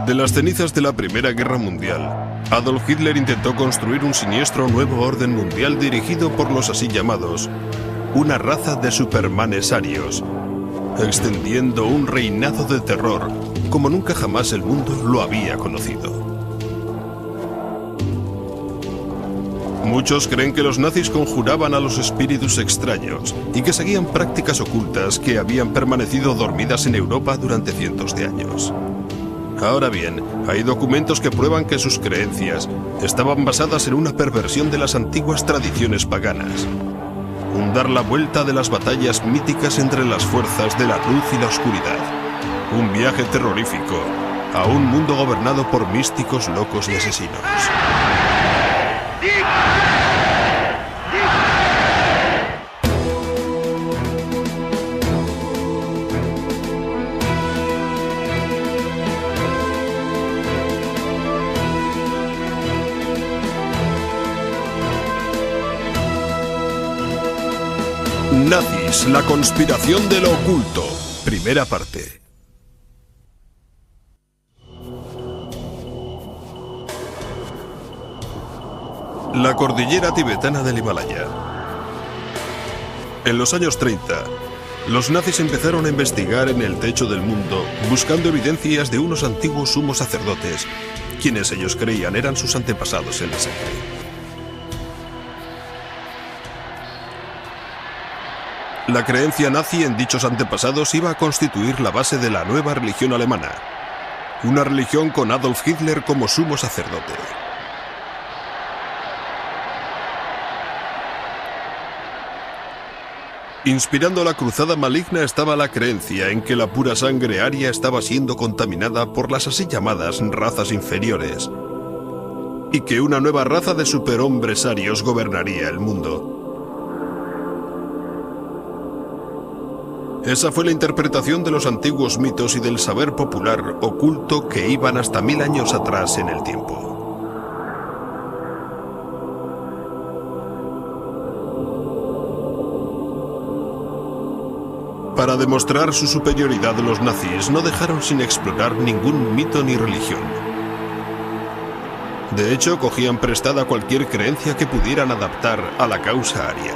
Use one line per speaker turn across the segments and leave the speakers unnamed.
De las cenizas de la Primera Guerra Mundial, Adolf Hitler intentó construir un siniestro nuevo orden mundial dirigido por los así llamados, una raza de supermanes arios, extendiendo un reinado de terror como nunca jamás el mundo lo había conocido. Muchos creen que los nazis conjuraban a los espíritus extraños y que seguían prácticas ocultas que habían permanecido dormidas en Europa durante cientos de años. Ahora bien, hay documentos que prueban que sus creencias estaban basadas en una perversión de las antiguas tradiciones paganas. Un dar la vuelta de las batallas míticas entre las fuerzas de la luz y la oscuridad. Un viaje terrorífico a un mundo gobernado por místicos locos y asesinos. Nazis, la conspiración de lo oculto. Primera parte. La cordillera tibetana del Himalaya. En los años 30, los nazis empezaron a investigar en el techo del mundo, buscando evidencias de unos antiguos sumos sacerdotes, quienes ellos creían eran sus antepasados en la sangre. La creencia nazi en dichos antepasados iba a constituir la base de la nueva religión alemana, una religión con Adolf Hitler como sumo sacerdote. Inspirando la cruzada maligna estaba la creencia en que la pura sangre aria estaba siendo contaminada por las así llamadas razas inferiores, y que una nueva raza de superhombres arios gobernaría el mundo. Esa fue la interpretación de los antiguos mitos y del saber popular oculto que iban hasta 1000 años atrás en el tiempo. Para demostrar su superioridad, los nazis no dejaron sin explorar ningún mito ni religión. De hecho, cogían prestada cualquier creencia que pudieran adaptar a la causa aria.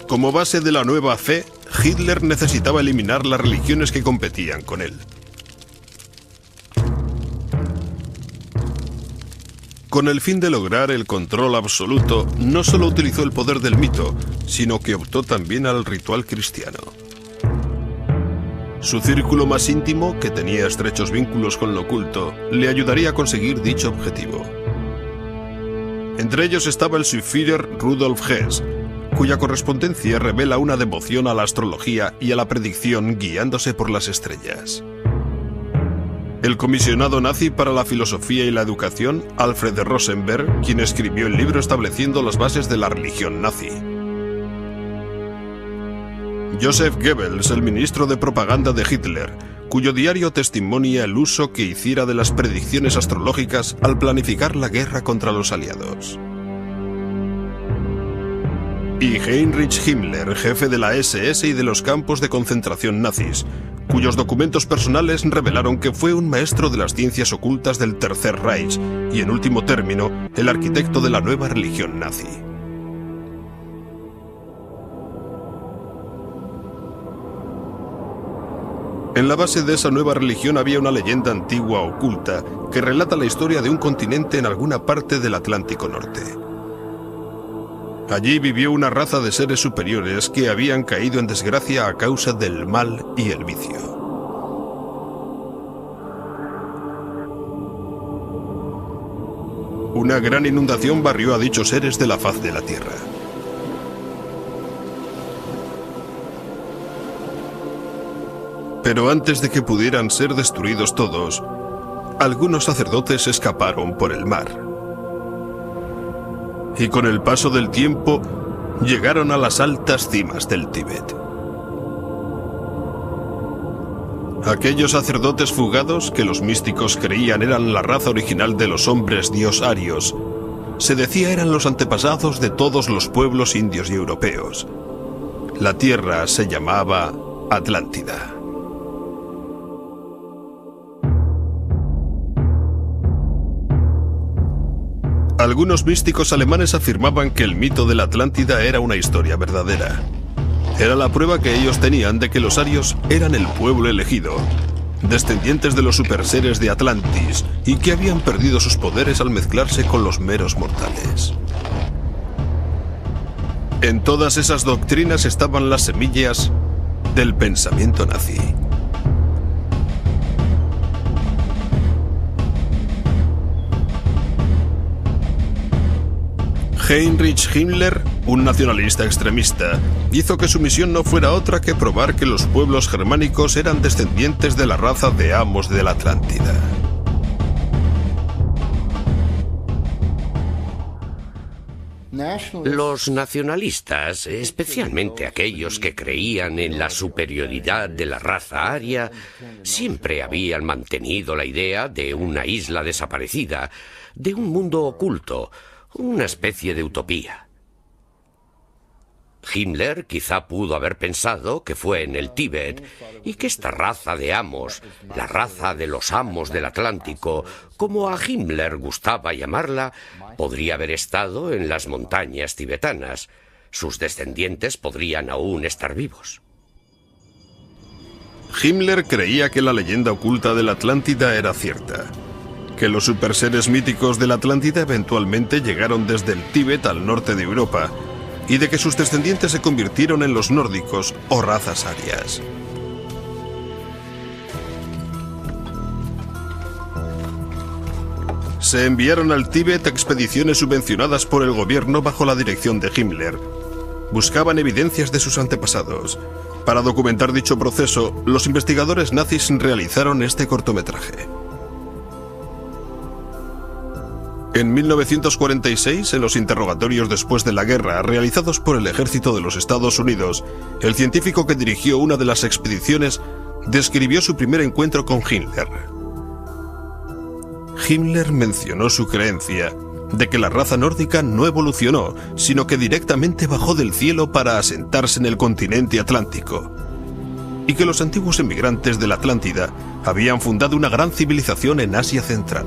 Como base de la nueva fe, Hitler necesitaba eliminar las religiones que competían con él. Con el fin de lograr el control absoluto, no solo utilizó el poder del mito, sino que optó también al ritual cristiano. Su círculo más íntimo, que tenía estrechos vínculos con lo oculto, le ayudaría a conseguir dicho objetivo. Entre ellos estaba el Führer Rudolf Hess, cuya correspondencia revela una devoción a la astrología y a la predicción guiándose por las estrellas. El comisionado nazi para la filosofía y la educación, Alfred Rosenberg, quien escribió el libro estableciendo las bases de la religión nazi. Joseph Goebbels, el ministro de propaganda de Hitler, cuyo diario testimonia el uso que hiciera de las predicciones astrológicas al planificar la guerra contra los aliados. Y Heinrich Himmler, jefe de la SS y de los campos de concentración nazis, cuyos documentos personales revelaron que fue un maestro de las ciencias ocultas del Tercer Reich y, en último término, el arquitecto de la nueva religión nazi. En la base de esa nueva religión había una leyenda antigua oculta que relata la historia de un continente en alguna parte del Atlántico Norte. Allí vivió una raza de seres superiores que habían caído en desgracia a causa del mal y el vicio. Una gran inundación barrió a dichos seres de la faz de la tierra. Pero antes de que pudieran ser destruidos todos, algunos sacerdotes escaparon por el mar. Y con el paso del tiempo, llegaron a las altas cimas del Tíbet. Aquellos sacerdotes fugados, que los místicos creían eran la raza original de los hombres dios arios, se decía eran los antepasados de todos los pueblos indios y europeos. La tierra se llamaba Atlántida. Algunos místicos alemanes afirmaban que el mito de la Atlántida era una historia verdadera. Era la prueba que ellos tenían de que los arios eran el pueblo elegido, descendientes de los superseres de Atlantis, y que habían perdido sus poderes al mezclarse con los meros mortales. En todas esas doctrinas estaban las semillas del pensamiento nazi. Heinrich Himmler, un nacionalista extremista, hizo que su misión no fuera otra que probar que los pueblos germánicos eran descendientes de la raza de amos de la Atlántida.
Los nacionalistas, especialmente aquellos que creían en la superioridad de la raza aria, siempre habían mantenido la idea de una isla desaparecida, de un mundo oculto, una especie de utopía. Himmler quizá pudo haber pensado que fue en el Tíbet y que esta raza de amos, la raza de los amos del Atlántico, como a Himmler gustaba llamarla, podría haber estado en las montañas tibetanas. Sus descendientes podrían aún estar vivos.
Himmler creía que la leyenda oculta de la Atlántida era cierta, que los superseres míticos de la Atlántida eventualmente llegaron desde el Tíbet al norte de Europa, y de que sus descendientes se convirtieron en los nórdicos o razas arias. Se enviaron al Tíbet expediciones subvencionadas por el gobierno bajo la dirección de Himmler. Buscaban evidencias de sus antepasados. Para documentar dicho proceso, los investigadores nazis realizaron este cortometraje. En 1946, en los interrogatorios después de la guerra realizados por el ejército de los Estados Unidos, el científico que dirigió una de las expediciones describió su primer encuentro con Himmler. Himmler mencionó su creencia de que la raza nórdica no evolucionó, sino que directamente bajó del cielo para asentarse en el continente atlántico, y que los antiguos emigrantes de la Atlántida habían fundado una gran civilización en Asia Central.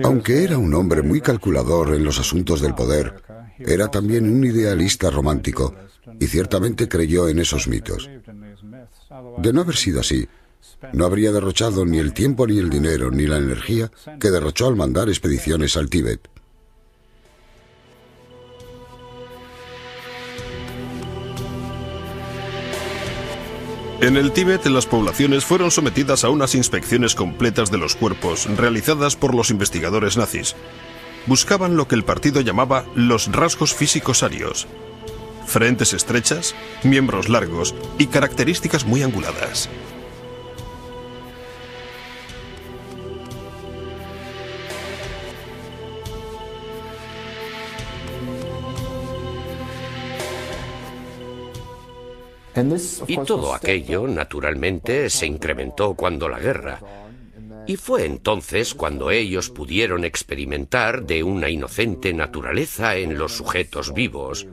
Aunque era un hombre muy calculador en los asuntos del poder, era también un idealista romántico y ciertamente creyó en esos mitos. De no haber sido así, no habría derrochado ni el tiempo, ni el dinero, ni la energía que derrochó al mandar expediciones al Tíbet.
En el Tíbet, las poblaciones fueron sometidas a unas inspecciones completas de los cuerpos realizadas por los investigadores nazis. Buscaban lo que el partido llamaba los rasgos físicos arios: frentes estrechas, miembros largos y características muy anguladas.
Y todo aquello, naturalmente, se incrementó cuando la guerra. Y fue entonces cuando ellos pudieron experimentar de una inocente naturaleza en los sujetos vivos.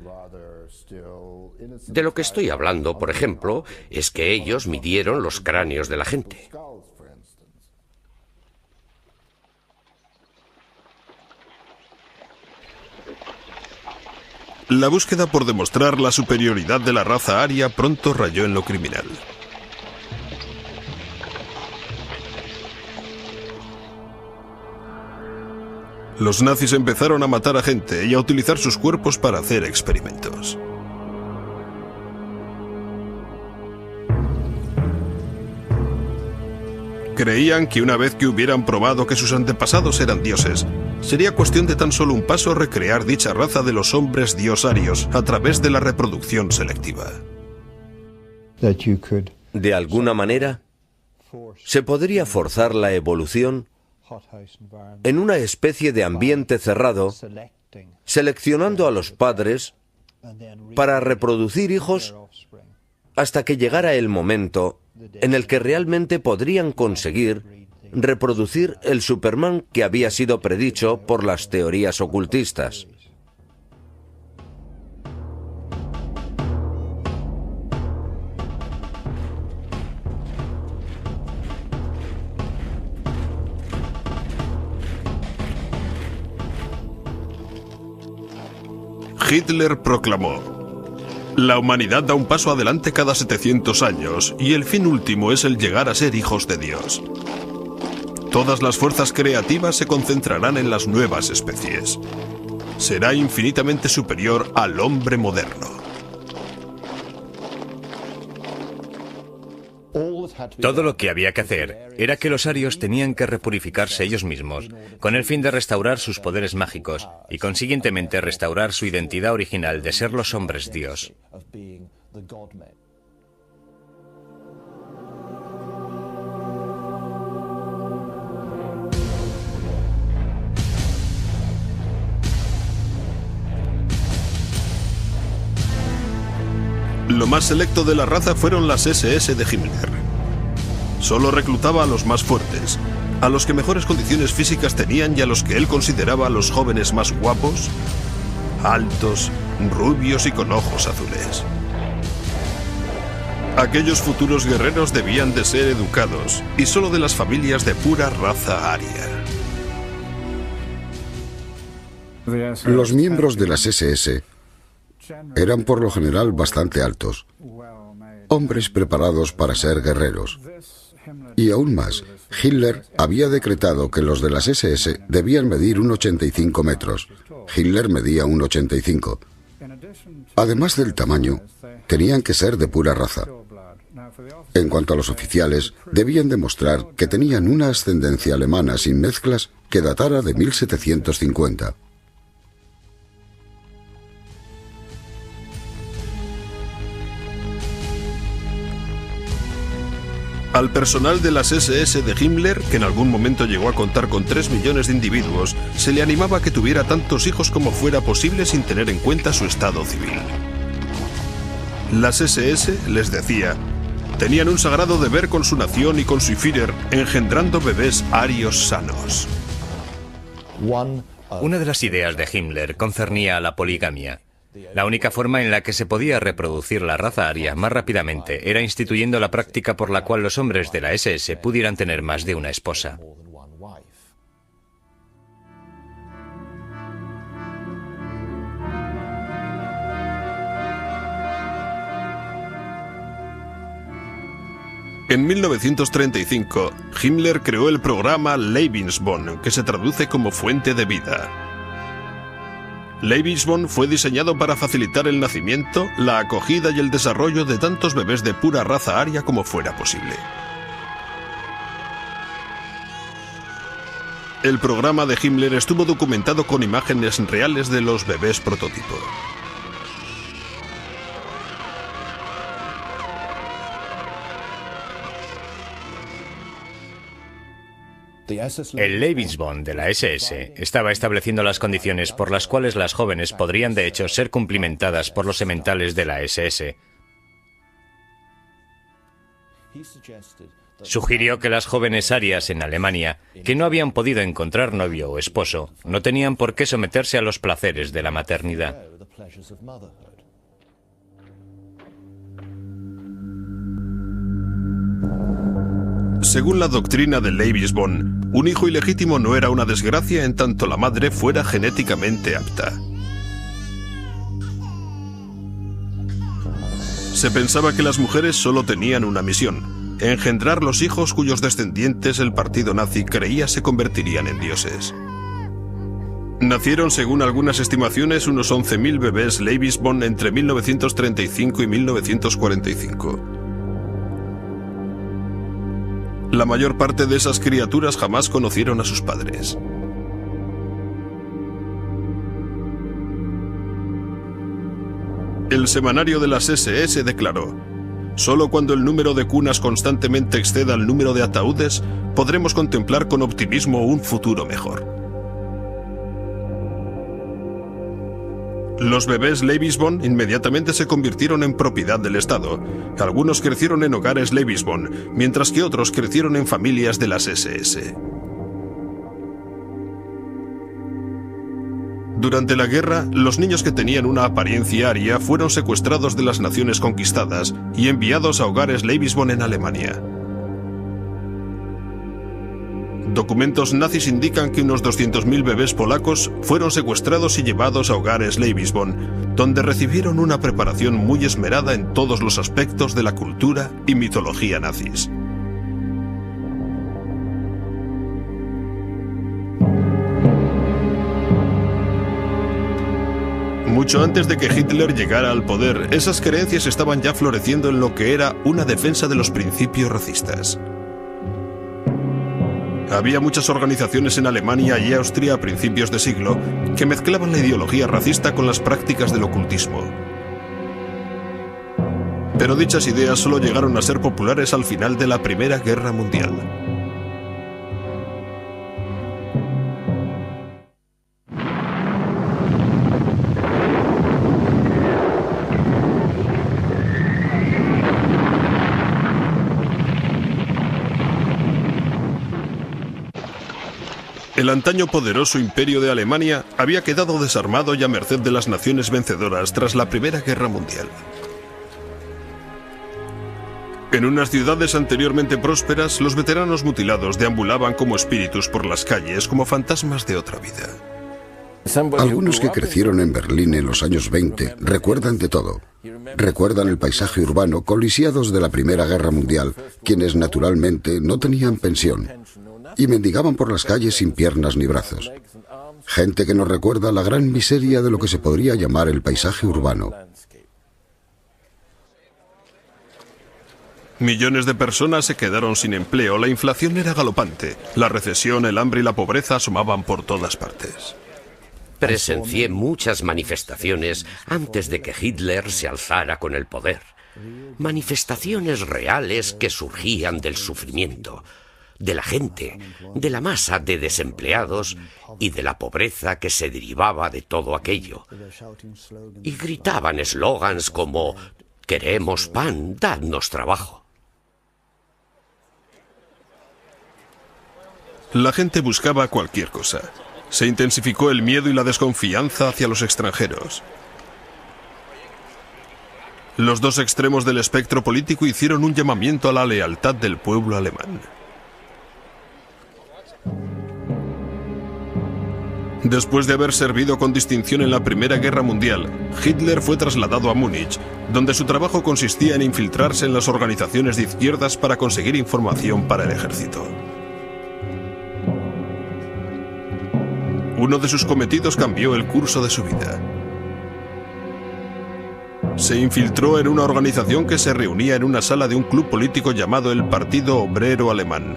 De lo que estoy hablando, por ejemplo, es que ellos midieron los cráneos de la gente.
La búsqueda por demostrar la superioridad de la raza aria pronto rayó en lo criminal. Los nazis empezaron a matar a gente y a utilizar sus cuerpos para hacer experimentos. Creían que una vez que hubieran probado que sus antepasados eran dioses, sería cuestión de tan solo un paso recrear dicha raza de los hombres diosarios a través de la reproducción selectiva.
De alguna manera, se podría forzar la evolución en una especie de ambiente cerrado, seleccionando a los padres para reproducir hijos hasta que llegara el momento en el que realmente podrían conseguir reproducir el Superman que había sido predicho por las teorías ocultistas.
Hitler proclamó: la humanidad da un paso adelante cada 700 años y el fin último es el llegar a ser hijos de Dios. Todas las fuerzas creativas se concentrarán en las nuevas especies. Será infinitamente superior al hombre moderno.
Todo lo que había que hacer era que los arios tenían que repurificarse ellos mismos, con el fin de restaurar sus poderes mágicos y consiguientemente restaurar su identidad original de ser los hombres Dios.
Lo más selecto de la raza fueron las SS de Himmler. Solo reclutaba a los más fuertes, a los que mejores condiciones físicas tenían y a los que él consideraba los jóvenes más guapos, altos, rubios y con ojos azules. Aquellos futuros guerreros debían de ser educados y solo de las familias de pura raza aria.
Los miembros de las SS eran por lo general bastante altos, hombres preparados para ser guerreros. Y aún más, Hitler había decretado que los de las SS debían medir 1,85 metros. Hitler medía 1,85. Además del tamaño, tenían que ser de pura raza. En cuanto a los oficiales, debían demostrar que tenían una ascendencia alemana sin mezclas que datara de 1750.
Al personal de las SS de Himmler, que en algún momento llegó a contar con 3 millones de individuos, se le animaba a que tuviera tantos hijos como fuera posible sin tener en cuenta su estado civil. Las SS, les decía, tenían un sagrado deber con su nación y con su Führer, engendrando bebés arios sanos.
Una de las ideas de Himmler concernía a la poligamia. La única forma en la que se podía reproducir la raza aria más rápidamente era instituyendo la práctica por la cual los hombres de la SS pudieran tener más de una esposa.
En 1935, Himmler creó el programa Lebensborn, que se traduce como fuente de vida. Lebensborn fue diseñado para facilitar el nacimiento, la acogida y el desarrollo de tantos bebés de pura raza aria como fuera posible. El programa de Himmler estuvo documentado con imágenes reales de los bebés prototipo.
El Lebensborn de la SS estaba estableciendo las condiciones por las cuales las jóvenes podrían de hecho ser cumplimentadas por los sementales de la SS. Sugirió que las jóvenes arias en Alemania, que no habían podido encontrar novio o esposo, no tenían por qué someterse a los placeres de la maternidad.
Según la doctrina de Lebensborn, un hijo ilegítimo no era una desgracia en tanto la madre fuera genéticamente apta. Se pensaba que las mujeres solo tenían una misión: engendrar los hijos cuyos descendientes el partido nazi creía se convertirían en dioses. Nacieron, según algunas estimaciones, unos 11.000 bebés Lebensborn entre 1935 y 1945. La mayor parte de esas criaturas jamás conocieron a sus padres. El semanario de las SS declaró: solo cuando el número de cunas constantemente exceda el número de ataúdes, podremos contemplar con optimismo un futuro mejor. Los bebés Leibisbon inmediatamente se convirtieron en propiedad del Estado. Algunos crecieron en hogares Leibisbon, mientras que otros crecieron en familias de las SS. Durante la guerra, los niños que tenían una apariencia aria fueron secuestrados de las naciones conquistadas y enviados a hogares Leibisbon en Alemania. Documentos nazis indican que unos 200.000 bebés polacos fueron secuestrados y llevados a hogares Leibisbon, donde recibieron una preparación muy esmerada en todos los aspectos de la cultura y mitología nazis. Mucho antes de que Hitler llegara al poder, esas creencias estaban ya floreciendo en lo que era una defensa de los principios racistas. Había muchas organizaciones en Alemania y Austria a principios de siglo que mezclaban la ideología racista con las prácticas del ocultismo. Pero dichas ideas solo llegaron a ser populares al final de la Primera Guerra Mundial. El antaño poderoso imperio de Alemania había quedado desarmado y a merced de las naciones vencedoras tras la Primera Guerra Mundial. En unas ciudades anteriormente prósperas, los veteranos mutilados deambulaban como espíritus por las calles, como fantasmas de otra vida.
Algunos que crecieron en Berlín en los años 20 recuerdan de todo. Recuerdan el paisaje urbano con lisiados de la Primera Guerra Mundial, quienes naturalmente no tenían pensión y mendigaban por las calles sin piernas ni brazos. Gente que nos recuerda la gran miseria de lo que se podría llamar el paisaje urbano.
Millones de personas se quedaron sin empleo, la inflación era galopante, la recesión, el hambre y la pobreza asomaban por todas partes.
Presencié muchas manifestaciones antes de que Hitler se alzara con el poder. Manifestaciones reales que surgían del sufrimiento, de la gente, de la masa de desempleados y de la pobreza que se derivaba de todo aquello. Y gritaban eslogans como «Queremos pan, dadnos trabajo».
La gente buscaba cualquier cosa. Se intensificó el miedo y la desconfianza hacia los extranjeros. Los dos extremos del espectro político hicieron un llamamiento a la lealtad del pueblo alemán. Después de haber servido con distinción en la Primera Guerra Mundial, Hitler fue trasladado a Múnich, donde su trabajo consistía en infiltrarse en las organizaciones de izquierdas para conseguir información para el ejército. Uno de sus cometidos cambió el curso de su vida. Se infiltró en una organización que se reunía en una sala de un club político llamado el Partido Obrero Alemán.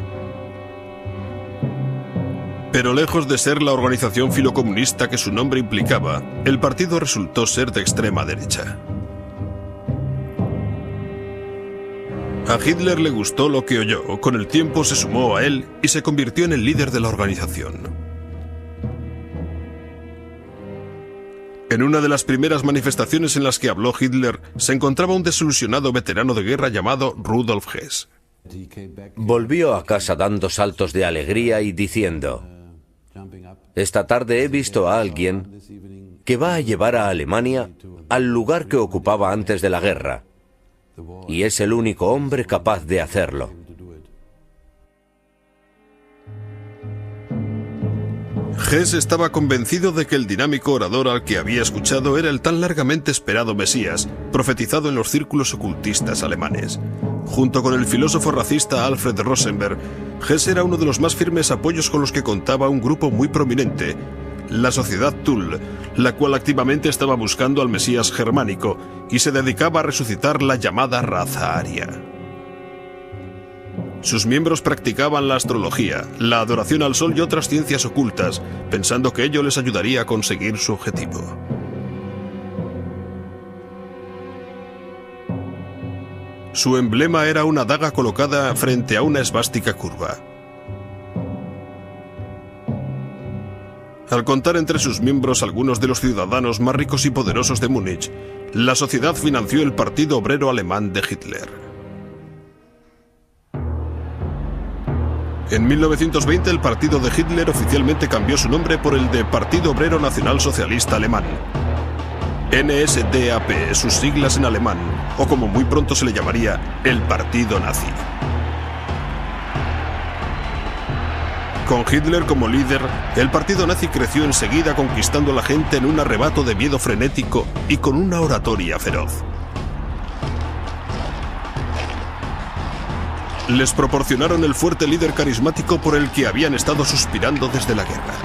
Pero lejos de ser la organización filocomunista que su nombre implicaba, el partido resultó ser de extrema derecha. A Hitler le gustó lo que oyó, con el tiempo se sumó a él y se convirtió en el líder de la organización. En una de las primeras manifestaciones en las que habló Hitler, se encontraba un desilusionado veterano de guerra llamado Rudolf Hess.
Volvió a casa dando saltos de alegría y diciendo: «Esta tarde he visto a alguien que va a llevar a Alemania al lugar que ocupaba antes de la guerra, y es el único hombre capaz de hacerlo».
Hess estaba convencido de que el dinámico orador al que había escuchado era el tan largamente esperado Mesías, profetizado en los círculos ocultistas alemanes. Junto con el filósofo racista Alfred Rosenberg, Hess era uno de los más firmes apoyos con los que contaba un grupo muy prominente, la Sociedad Tull, la cual activamente estaba buscando al Mesías germánico y se dedicaba a resucitar la llamada raza aria. Sus miembros practicaban la astrología, la adoración al sol y otras ciencias ocultas, pensando que ello les ayudaría a conseguir su objetivo. Su emblema era una daga colocada frente a una esvástica curva. Al contar entre sus miembros algunos de los ciudadanos más ricos y poderosos de Múnich, la sociedad financió el Partido Obrero Alemán de Hitler. En 1920 el partido de Hitler oficialmente cambió su nombre por el de Partido Obrero Nacional Socialista Alemán. NSDAP, sus siglas en alemán, o como muy pronto se le llamaría, el Partido Nazi. Con Hitler como líder, el partido nazi creció enseguida conquistando a la gente en un arrebato de miedo frenético y con una oratoria feroz. Les proporcionaron el fuerte líder carismático por el que habían estado suspirando desde la guerra.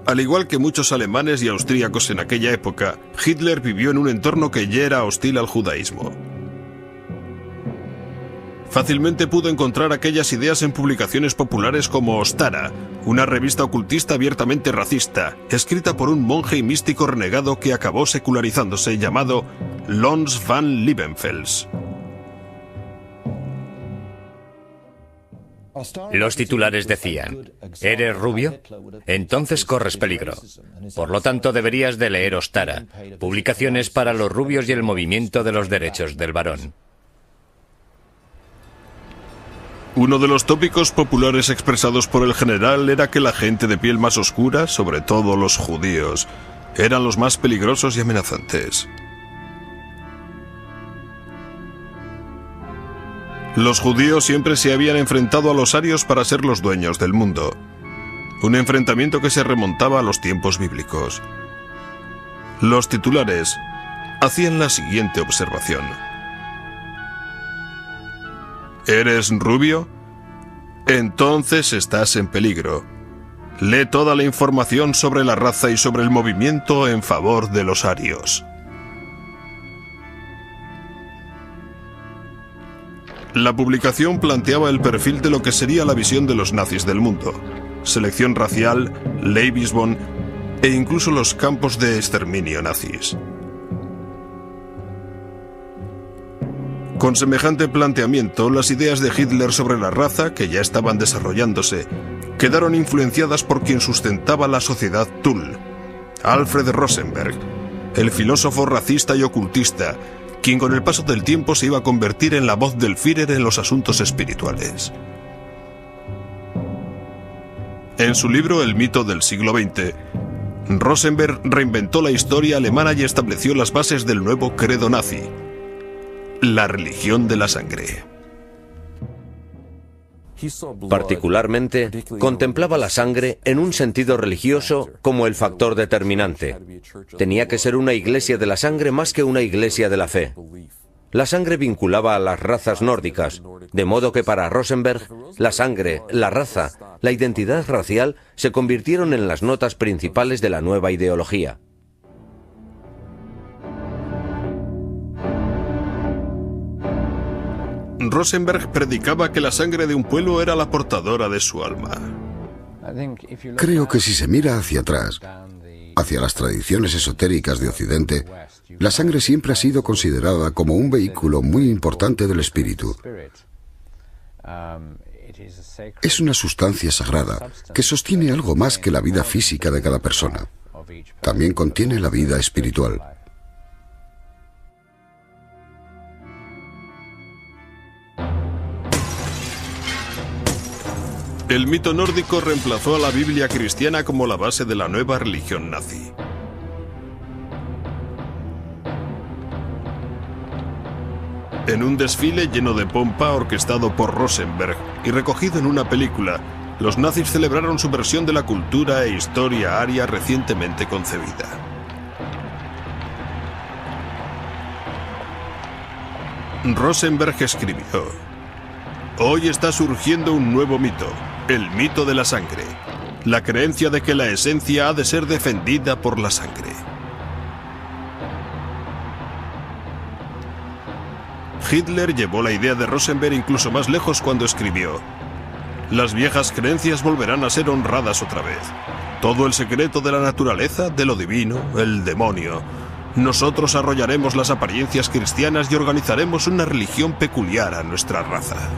Al igual que muchos alemanes y austríacos en aquella época, Hitler vivió en un entorno que ya era hostil al judaísmo. Fácilmente pudo encontrar aquellas ideas en publicaciones populares como Ostara, una revista ocultista abiertamente racista, escrita por un monje y místico renegado que acabó secularizándose, llamado Lons van Liebenfels.
Los titulares decían: ¿eres rubio? Entonces corres peligro. Por lo tanto, deberías de leer Ostara, publicaciones para los rubios y el movimiento de los derechos del varón.
Uno de los tópicos populares expresados por el general era que la gente de piel más oscura, sobre todo los judíos, eran los más peligrosos y amenazantes. Los judíos siempre se habían enfrentado a los arios para ser los dueños del mundo. Un enfrentamiento que se remontaba a los tiempos bíblicos. Los titulares hacían la siguiente observación: ¿eres rubio? Entonces estás en peligro. Lee toda la información sobre la raza y sobre el movimiento en favor de los arios. La publicación planteaba el perfil de lo que sería la visión de los nazis del mundo: selección racial, Lebensborn e incluso los campos de exterminio nazis. Con semejante planteamiento, las ideas de Hitler sobre la raza, que ya estaban desarrollándose, quedaron influenciadas por quien sustentaba la sociedad Thule, Alfred Rosenberg, el filósofo racista y ocultista, quien con el paso del tiempo se iba a convertir en la voz del Führer en los asuntos espirituales. En su libro El mito del siglo XX, Rosenberg reinventó la historia alemana y estableció las bases del nuevo credo nazi: la religión de la sangre.
Particularmente, contemplaba la sangre en un sentido religioso como el factor determinante. Tenía que ser una iglesia de la sangre más que una iglesia de la fe. La sangre vinculaba a las razas nórdicas, de modo que para Rosenberg, la sangre, la raza, la identidad racial se convirtieron en las notas principales de la nueva ideología.
Rosenberg predicaba que la sangre de un pueblo era la portadora de su alma.
Creo que si se mira hacia atrás, hacia las tradiciones esotéricas de Occidente, la sangre siempre ha sido considerada como un vehículo muy importante del espíritu. Es una sustancia sagrada que sostiene algo más que la vida física de cada persona. También contiene la vida espiritual.
El mito nórdico reemplazó a la Biblia cristiana como la base de la nueva religión nazi. En un desfile lleno de pompa orquestado por Rosenberg y recogido en una película, los nazis celebraron su versión de la cultura e historia aria recientemente concebida. Rosenberg escribió: hoy está surgiendo un nuevo mito, el mito de la sangre, la creencia de que la esencia ha de ser defendida por la sangre. Hitler llevó la idea de Rosenberg incluso más lejos cuando escribió: las viejas creencias volverán a ser honradas otra vez. Todo el secreto de la naturaleza, de lo divino, el demonio. Nosotros arrollaremos las apariencias cristianas y organizaremos una religión peculiar a nuestra raza.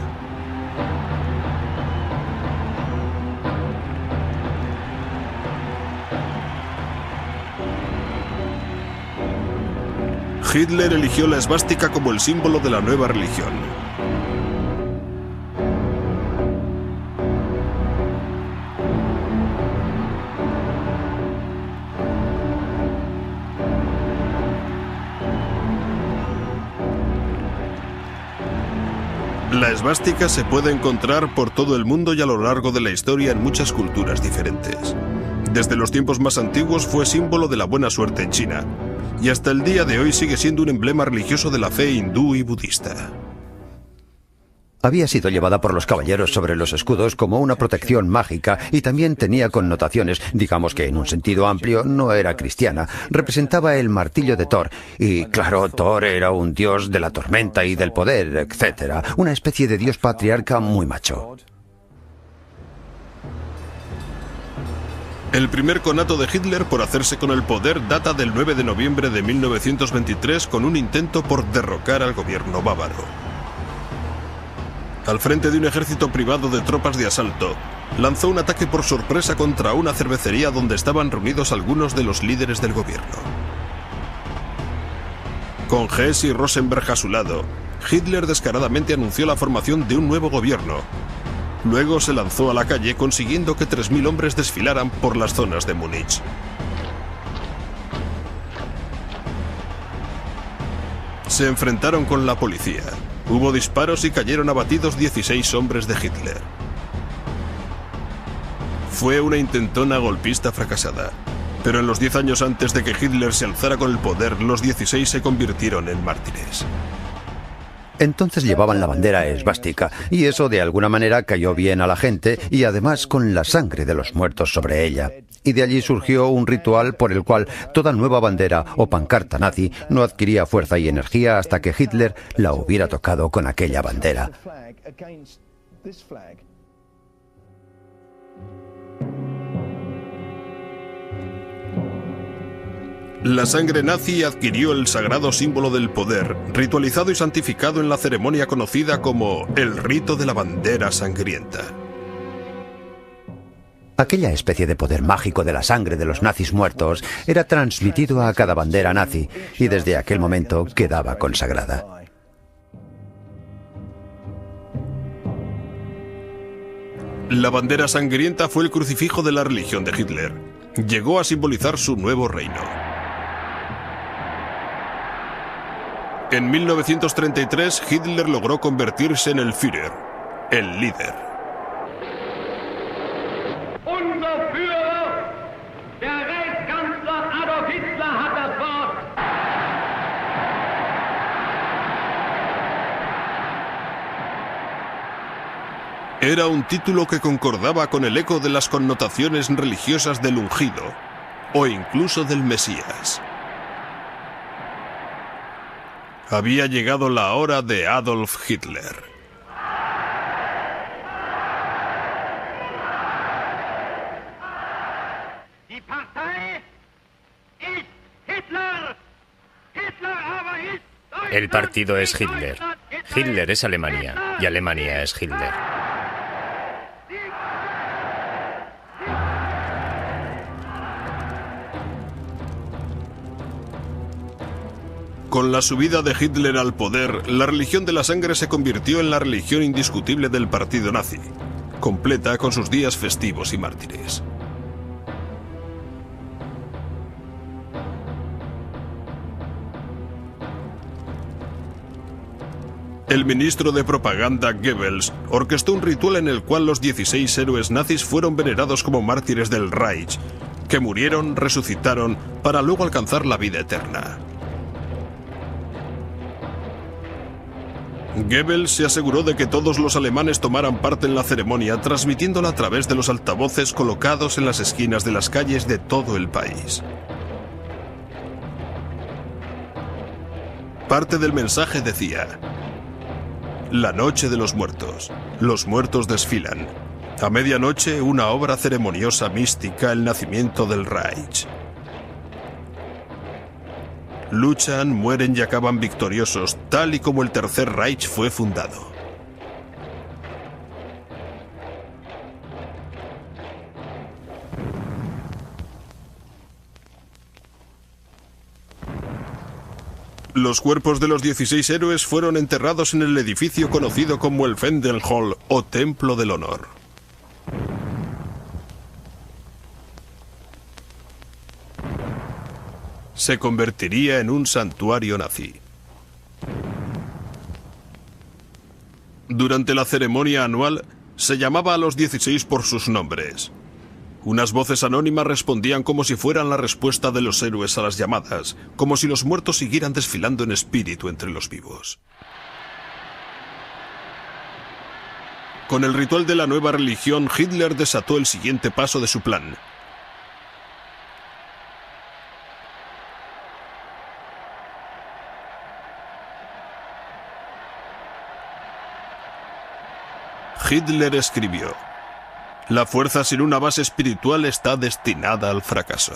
Hitler eligió la esvástica como el símbolo de la nueva religión. La esvástica se puede encontrar por todo el mundo y a lo largo de la historia en muchas culturas diferentes. Desde los tiempos más antiguos fue símbolo de la buena suerte en China, y hasta el día de hoy sigue siendo un emblema religioso de la fe hindú y budista.
Había sido llevada por los caballeros sobre los escudos como una protección mágica y también tenía connotaciones, digamos que en un sentido amplio no era cristiana. Representaba el martillo de Thor y, claro, Thor era un dios de la tormenta y del poder, etc. Una especie de dios patriarca muy macho.
El primer conato de Hitler por hacerse con el poder data del 9 de noviembre de 1923 con un intento por derrocar al gobierno bávaro. Al frente de un ejército privado de tropas de asalto, lanzó un ataque por sorpresa contra una cervecería donde estaban reunidos algunos de los líderes del gobierno. Con Hess y Rosenberg a su lado, Hitler descaradamente anunció la formación de un nuevo gobierno. Luego se lanzó a la calle consiguiendo que 3.000 hombres desfilaran por las zonas de Múnich. Se enfrentaron con la policía. Hubo disparos y cayeron abatidos 16 hombres de Hitler. Fue una intentona golpista fracasada, pero en los 10 años antes de que Hitler se alzara con el poder, los 16 se convirtieron en mártires.
Entonces llevaban la bandera esvástica, y eso de alguna manera cayó bien a la gente, y además con la sangre de los muertos sobre ella. Y de allí surgió un ritual por el cual toda nueva bandera o pancarta nazi no adquiría fuerza y energía hasta que Hitler la hubiera tocado con aquella bandera.
La sangre nazi adquirió el sagrado símbolo del poder, ritualizado y santificado en la ceremonia conocida como el rito de la bandera sangrienta.
Aquella especie de poder mágico de la sangre de los nazis muertos era transmitido a cada bandera nazi y desde aquel momento quedaba consagrada.
La bandera sangrienta fue el crucifijo de la religión de Hitler. Llegó a simbolizar su nuevo reino. En 1933, Hitler logró convertirse en el Führer, el líder.
Unser Führer, der Reichskanzler Adolf Hitler, hat das Wort.
Era un título que concordaba con el eco de las connotaciones religiosas del ungido, o incluso del Mesías. Había llegado la hora de Adolf Hitler.
El partido es Hitler. Hitler es Alemania y Alemania es Hitler.
Con la subida de Hitler al poder, la religión de la sangre se convirtió en la religión indiscutible del partido nazi, completa con sus días festivos y mártires. El ministro de propaganda Goebbels orquestó un ritual en el cual los 16 héroes nazis fueron venerados como mártires del Reich, que murieron, resucitaron, para luego alcanzar la vida eterna. Goebbels se aseguró de que todos los alemanes tomaran parte en la ceremonia, transmitiéndola a través de los altavoces colocados en las esquinas de las calles de todo el país. Parte del mensaje decía: la noche de los muertos desfilan. A medianoche, una obra ceremoniosa mística, el nacimiento del Reich. Luchan, mueren y acaban victoriosos, tal y como el Tercer Reich fue fundado. Los cuerpos de los 16 héroes fueron enterrados en el edificio conocido como el Wendelhall o Templo del Honor. Se convertiría en un santuario nazi. Durante la ceremonia anual, se llamaba a los 16 por sus nombres. Unas voces anónimas respondían como si fueran la respuesta de los héroes a las llamadas, como si los muertos siguieran desfilando en espíritu entre los vivos. Con el ritual de la nueva religión, Hitler desató el siguiente paso de su plan. Hitler escribió: "La fuerza sin una base espiritual está destinada al fracaso".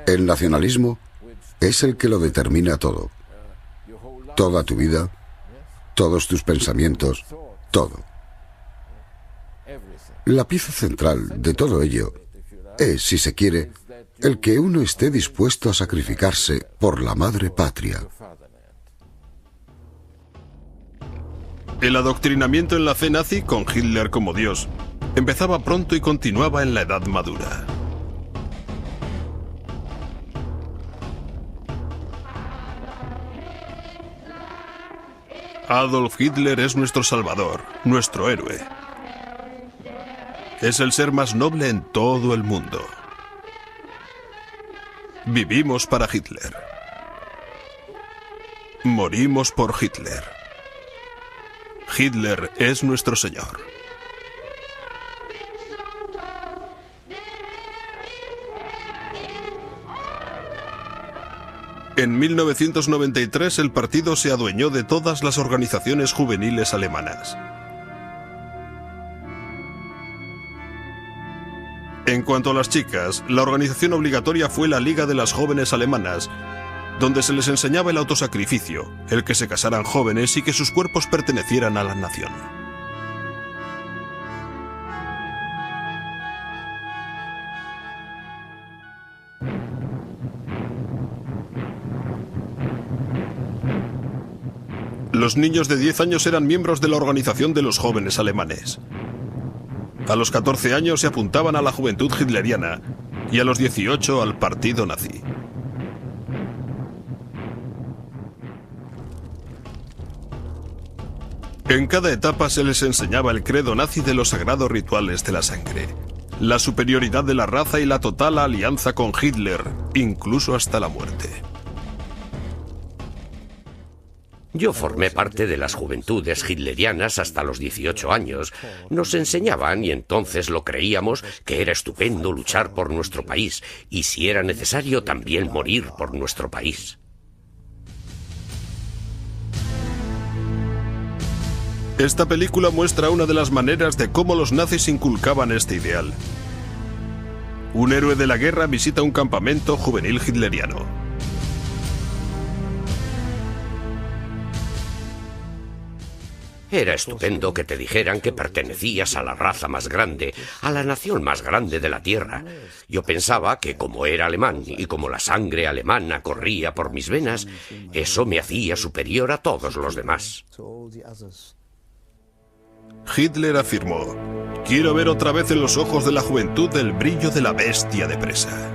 El nacionalismo es el que lo determina todo. Toda tu vida, todos tus pensamientos, todo. La pieza central de todo ello es, si se quiere, el que uno esté dispuesto a sacrificarse por la madre patria.
El adoctrinamiento en la fe nazi, con Hitler como Dios, empezaba pronto y continuaba en la edad madura. Adolf Hitler es nuestro salvador, nuestro héroe. Es el ser más noble en todo el mundo. Vivimos para Hitler. Morimos por Hitler. Hitler es nuestro Señor. En 1993 el partido se adueñó de todas las organizaciones juveniles alemanas. En cuanto a las chicas, la organización obligatoria fue la Liga de las Jóvenes Alemanas, donde se les enseñaba el autosacrificio, el que se casaran jóvenes y que sus cuerpos pertenecieran a la nación. Los niños de 10 años eran miembros de la organización de los jóvenes alemanes. A los 14 años se apuntaban a la juventud hitleriana y a los 18 al partido nazi. En cada etapa se les enseñaba el credo nazi de los sagrados rituales de la sangre, la superioridad de la raza y la total alianza con Hitler, incluso hasta la muerte.
Yo formé parte de las juventudes hitlerianas hasta los 18 años. Nos enseñaban, y entonces lo creíamos, que era estupendo luchar por nuestro país, y si era necesario también morir por nuestro país.
Esta película muestra una de las maneras de cómo los nazis inculcaban este ideal. Un héroe de la guerra visita un campamento juvenil hitleriano.
Era estupendo que te dijeran que pertenecías a la raza más grande, a la nación más grande de la tierra. Yo pensaba que como era alemán y como la sangre alemana corría por mis venas, eso me hacía superior a todos los demás.
Hitler afirmó: "Quiero ver otra vez en los ojos de la juventud el brillo de la bestia de presa".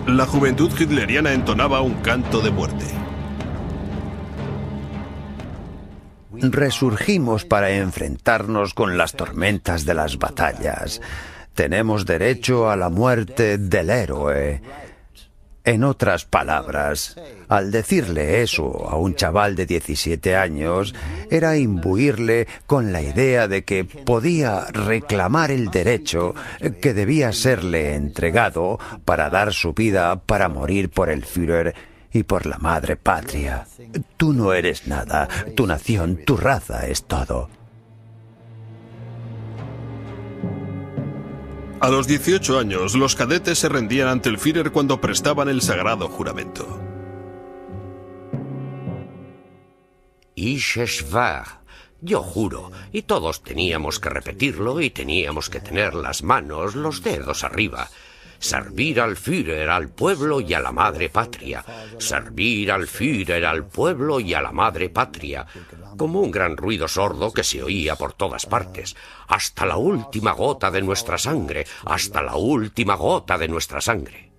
La juventud hitleriana entonaba un canto de muerte.
Resurgimos para enfrentarnos con las tormentas de las batallas. Tenemos derecho a la muerte del héroe. En otras palabras, al decirle eso a un chaval de 17 años, era imbuirle con la idea de que podía reclamar el derecho que debía serle entregado para dar su vida para morir por el Führer y por la madre patria. Tú no eres nada, tu nación, tu raza es todo.
A los 18 años, los cadetes se rendían ante el Führer cuando prestaban el sagrado juramento.
Ich schwör. Yo juro, y todos teníamos que repetirlo y teníamos que tener las manos, los dedos arriba. Servir al Führer, al pueblo y a la madre patria. Servir al Führer, al pueblo y a la madre patria. Como un gran ruido sordo que se oía por todas partes. Hasta la última gota de nuestra sangre, hasta la última gota de nuestra sangre.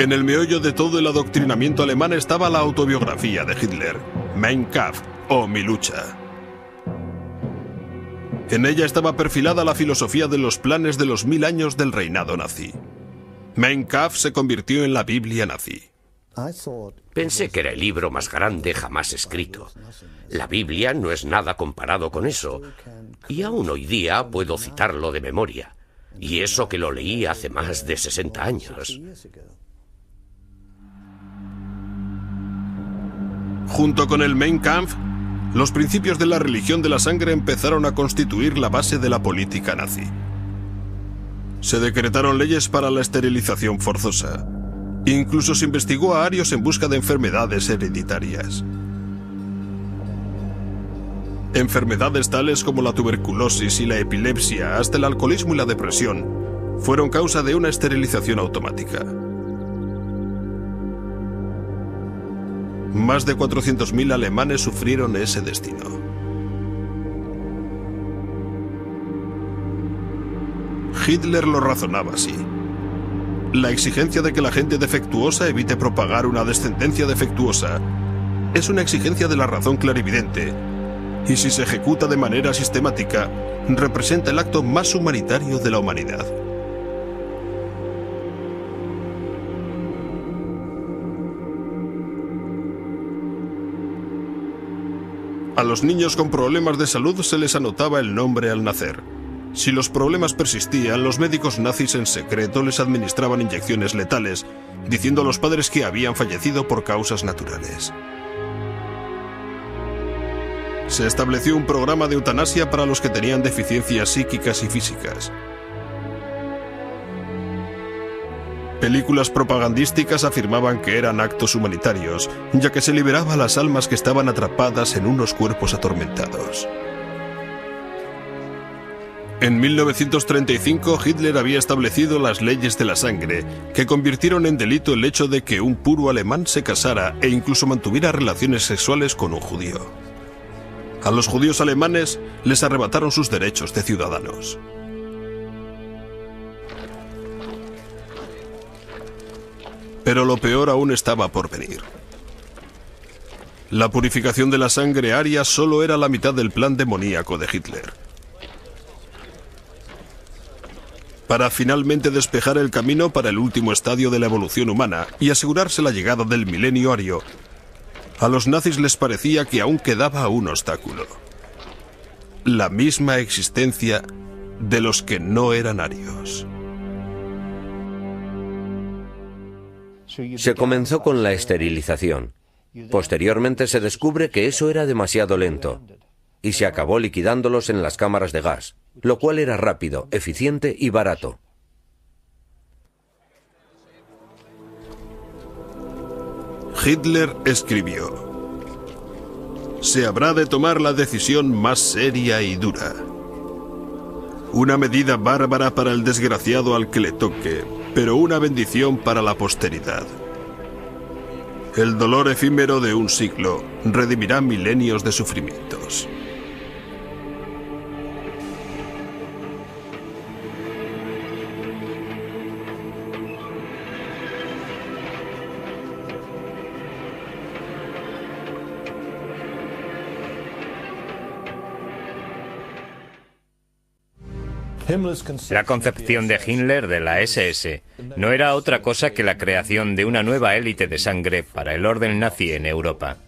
En el meollo de todo el adoctrinamiento alemán estaba la autobiografía de Hitler, Mein Kampf, o Mi lucha. En ella estaba perfilada la filosofía de los planes de los 1000 años del reinado nazi. Mein Kampf se convirtió en la Biblia nazi.
Pensé que era el libro más grande jamás escrito. La Biblia no es nada comparado con eso, y aún hoy día puedo citarlo de memoria. Y eso que lo leí hace más de 60 años.
Junto con el Mein Kampf, los principios de la religión de la sangre empezaron a constituir la base de la política nazi. Se decretaron leyes para la esterilización forzosa. Incluso se investigó a arios en busca de enfermedades hereditarias. Enfermedades tales como la tuberculosis y la epilepsia, hasta el alcoholismo y la depresión, fueron causa de una esterilización automática. Más de 400.000 alemanes sufrieron ese destino. Hitler lo razonaba así. La exigencia de que la gente defectuosa evite propagar una descendencia defectuosa es una exigencia de la razón clarividente, y si se ejecuta de manera sistemática, representa el acto más humanitario de la humanidad. A los niños con problemas de salud se les anotaba el nombre al nacer. Si los problemas persistían, los médicos nazis en secreto les administraban inyecciones letales, diciendo a los padres que habían fallecido por causas naturales. Se estableció un programa de eutanasia para los que tenían deficiencias psíquicas y físicas. Películas propagandísticas afirmaban que eran actos humanitarios, ya que se liberaba a las almas que estaban atrapadas en unos cuerpos atormentados. En 1935, Hitler había establecido las leyes de la sangre, que convirtieron en delito el hecho de que un puro alemán se casara e incluso mantuviera relaciones sexuales con un judío. A los judíos alemanes les arrebataron sus derechos de ciudadanos. Pero lo peor aún estaba por venir. La purificación de la sangre aria solo era la mitad del plan demoníaco de Hitler. Para finalmente despejar el camino para el último estadio de la evolución humana y asegurarse la llegada del milenio ario, a los nazis les parecía que aún quedaba un obstáculo: la misma existencia de los que no eran arios.
Se comenzó con la esterilización. Posteriormente se descubre que eso era demasiado lento y se acabó liquidándolos en las cámaras de gas, lo cual era rápido, eficiente y barato.
Hitler escribió: se habrá de tomar la decisión más seria y dura. Una medida bárbara para el desgraciado al que le toque, pero una bendición para la posteridad. El dolor efímero de un siglo redimirá milenios de sufrimientos.
La concepción de Himmler de la SS no era otra cosa que la creación de una nueva élite de sangre para el orden nazi en Europa.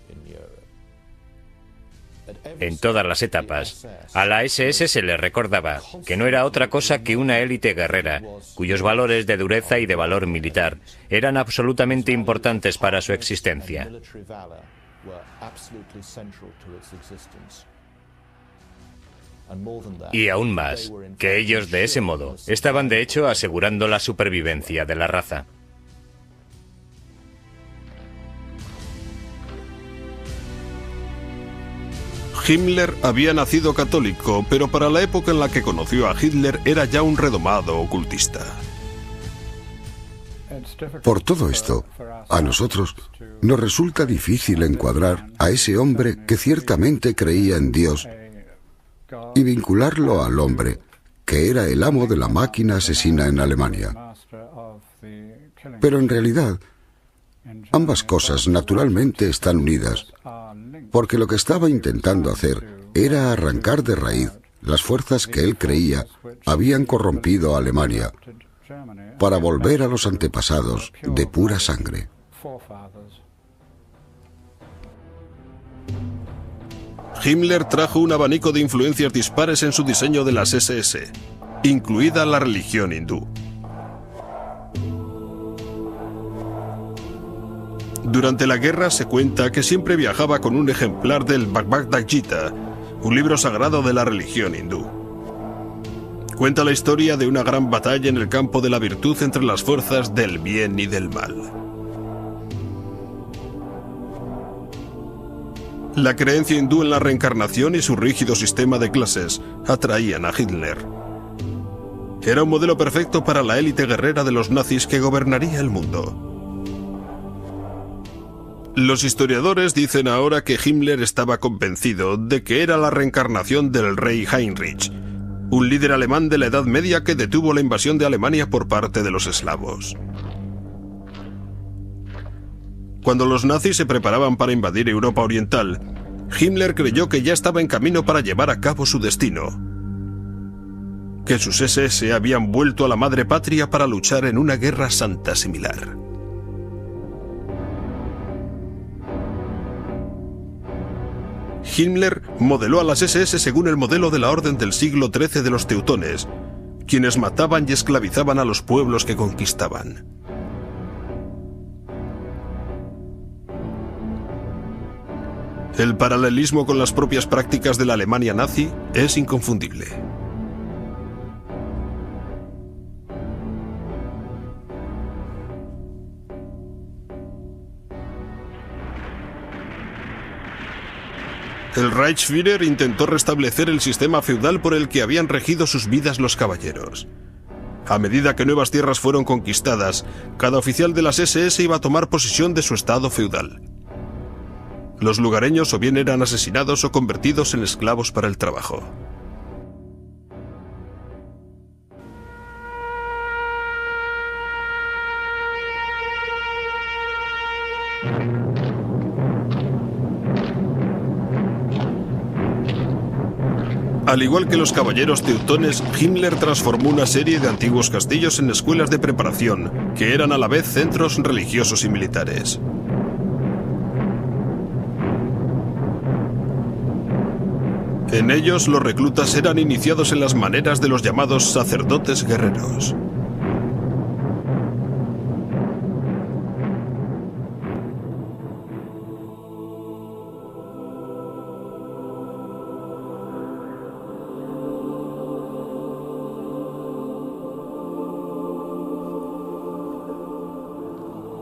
En todas las etapas, a la SS se le recordaba que no era otra cosa que una élite guerrera, cuyos valores de dureza y de valor militar eran absolutamente importantes para su existencia. Y aún más, que ellos de ese modo estaban de hecho asegurando la supervivencia de la raza.
Himmler había nacido católico, pero para la época en la que conoció a Hitler era ya un redomado ocultista.
Por todo esto, a nosotros nos resulta difícil encuadrar a ese hombre que ciertamente creía en Dios y vincularlo al hombre que era el amo de la máquina asesina en Alemania. Pero en realidad, ambas cosas naturalmente están unidas, porque lo que estaba intentando hacer era arrancar de raíz las fuerzas que él creía habían corrompido a Alemania para volver a los antepasados de pura sangre.
Himmler trajo un abanico de influencias dispares en su diseño de las SS, incluida la religión hindú. Durante la guerra se cuenta que siempre viajaba con un ejemplar del Bhagavad Gita, un libro sagrado de la religión hindú. Cuenta la historia de una gran batalla en el campo de la virtud entre las fuerzas del bien y del mal. La creencia hindú en la reencarnación y su rígido sistema de clases atraían a Hitler. Era un modelo perfecto para la élite guerrera de los nazis que gobernaría el mundo. Los historiadores dicen ahora que Himmler estaba convencido de que era la reencarnación del rey Heinrich, un líder alemán de la Edad Media que detuvo la invasión de Alemania por parte de los eslavos. Cuando los nazis se preparaban para invadir Europa Oriental, Himmler creyó que ya estaba en camino para llevar a cabo su destino, que sus SS habían vuelto a la madre patria para luchar en una guerra santa similar. Himmler modeló a las SS según el modelo de la Orden del siglo XIII de los teutones, quienes mataban y esclavizaban a los pueblos que conquistaban. El paralelismo con las propias prácticas de la Alemania nazi es inconfundible. El Reichsführer intentó restablecer el sistema feudal por el que habían regido sus vidas los caballeros. A medida que nuevas tierras fueron conquistadas, cada oficial de las SS iba a tomar posesión de su estado feudal. Los lugareños o bien eran asesinados o convertidos en esclavos para el trabajo. Al igual que los caballeros teutones, Himmler transformó una serie de antiguos castillos en escuelas de preparación, que eran a la vez centros religiosos y militares. En ellos, los reclutas eran iniciados en las maneras de los llamados sacerdotes guerreros.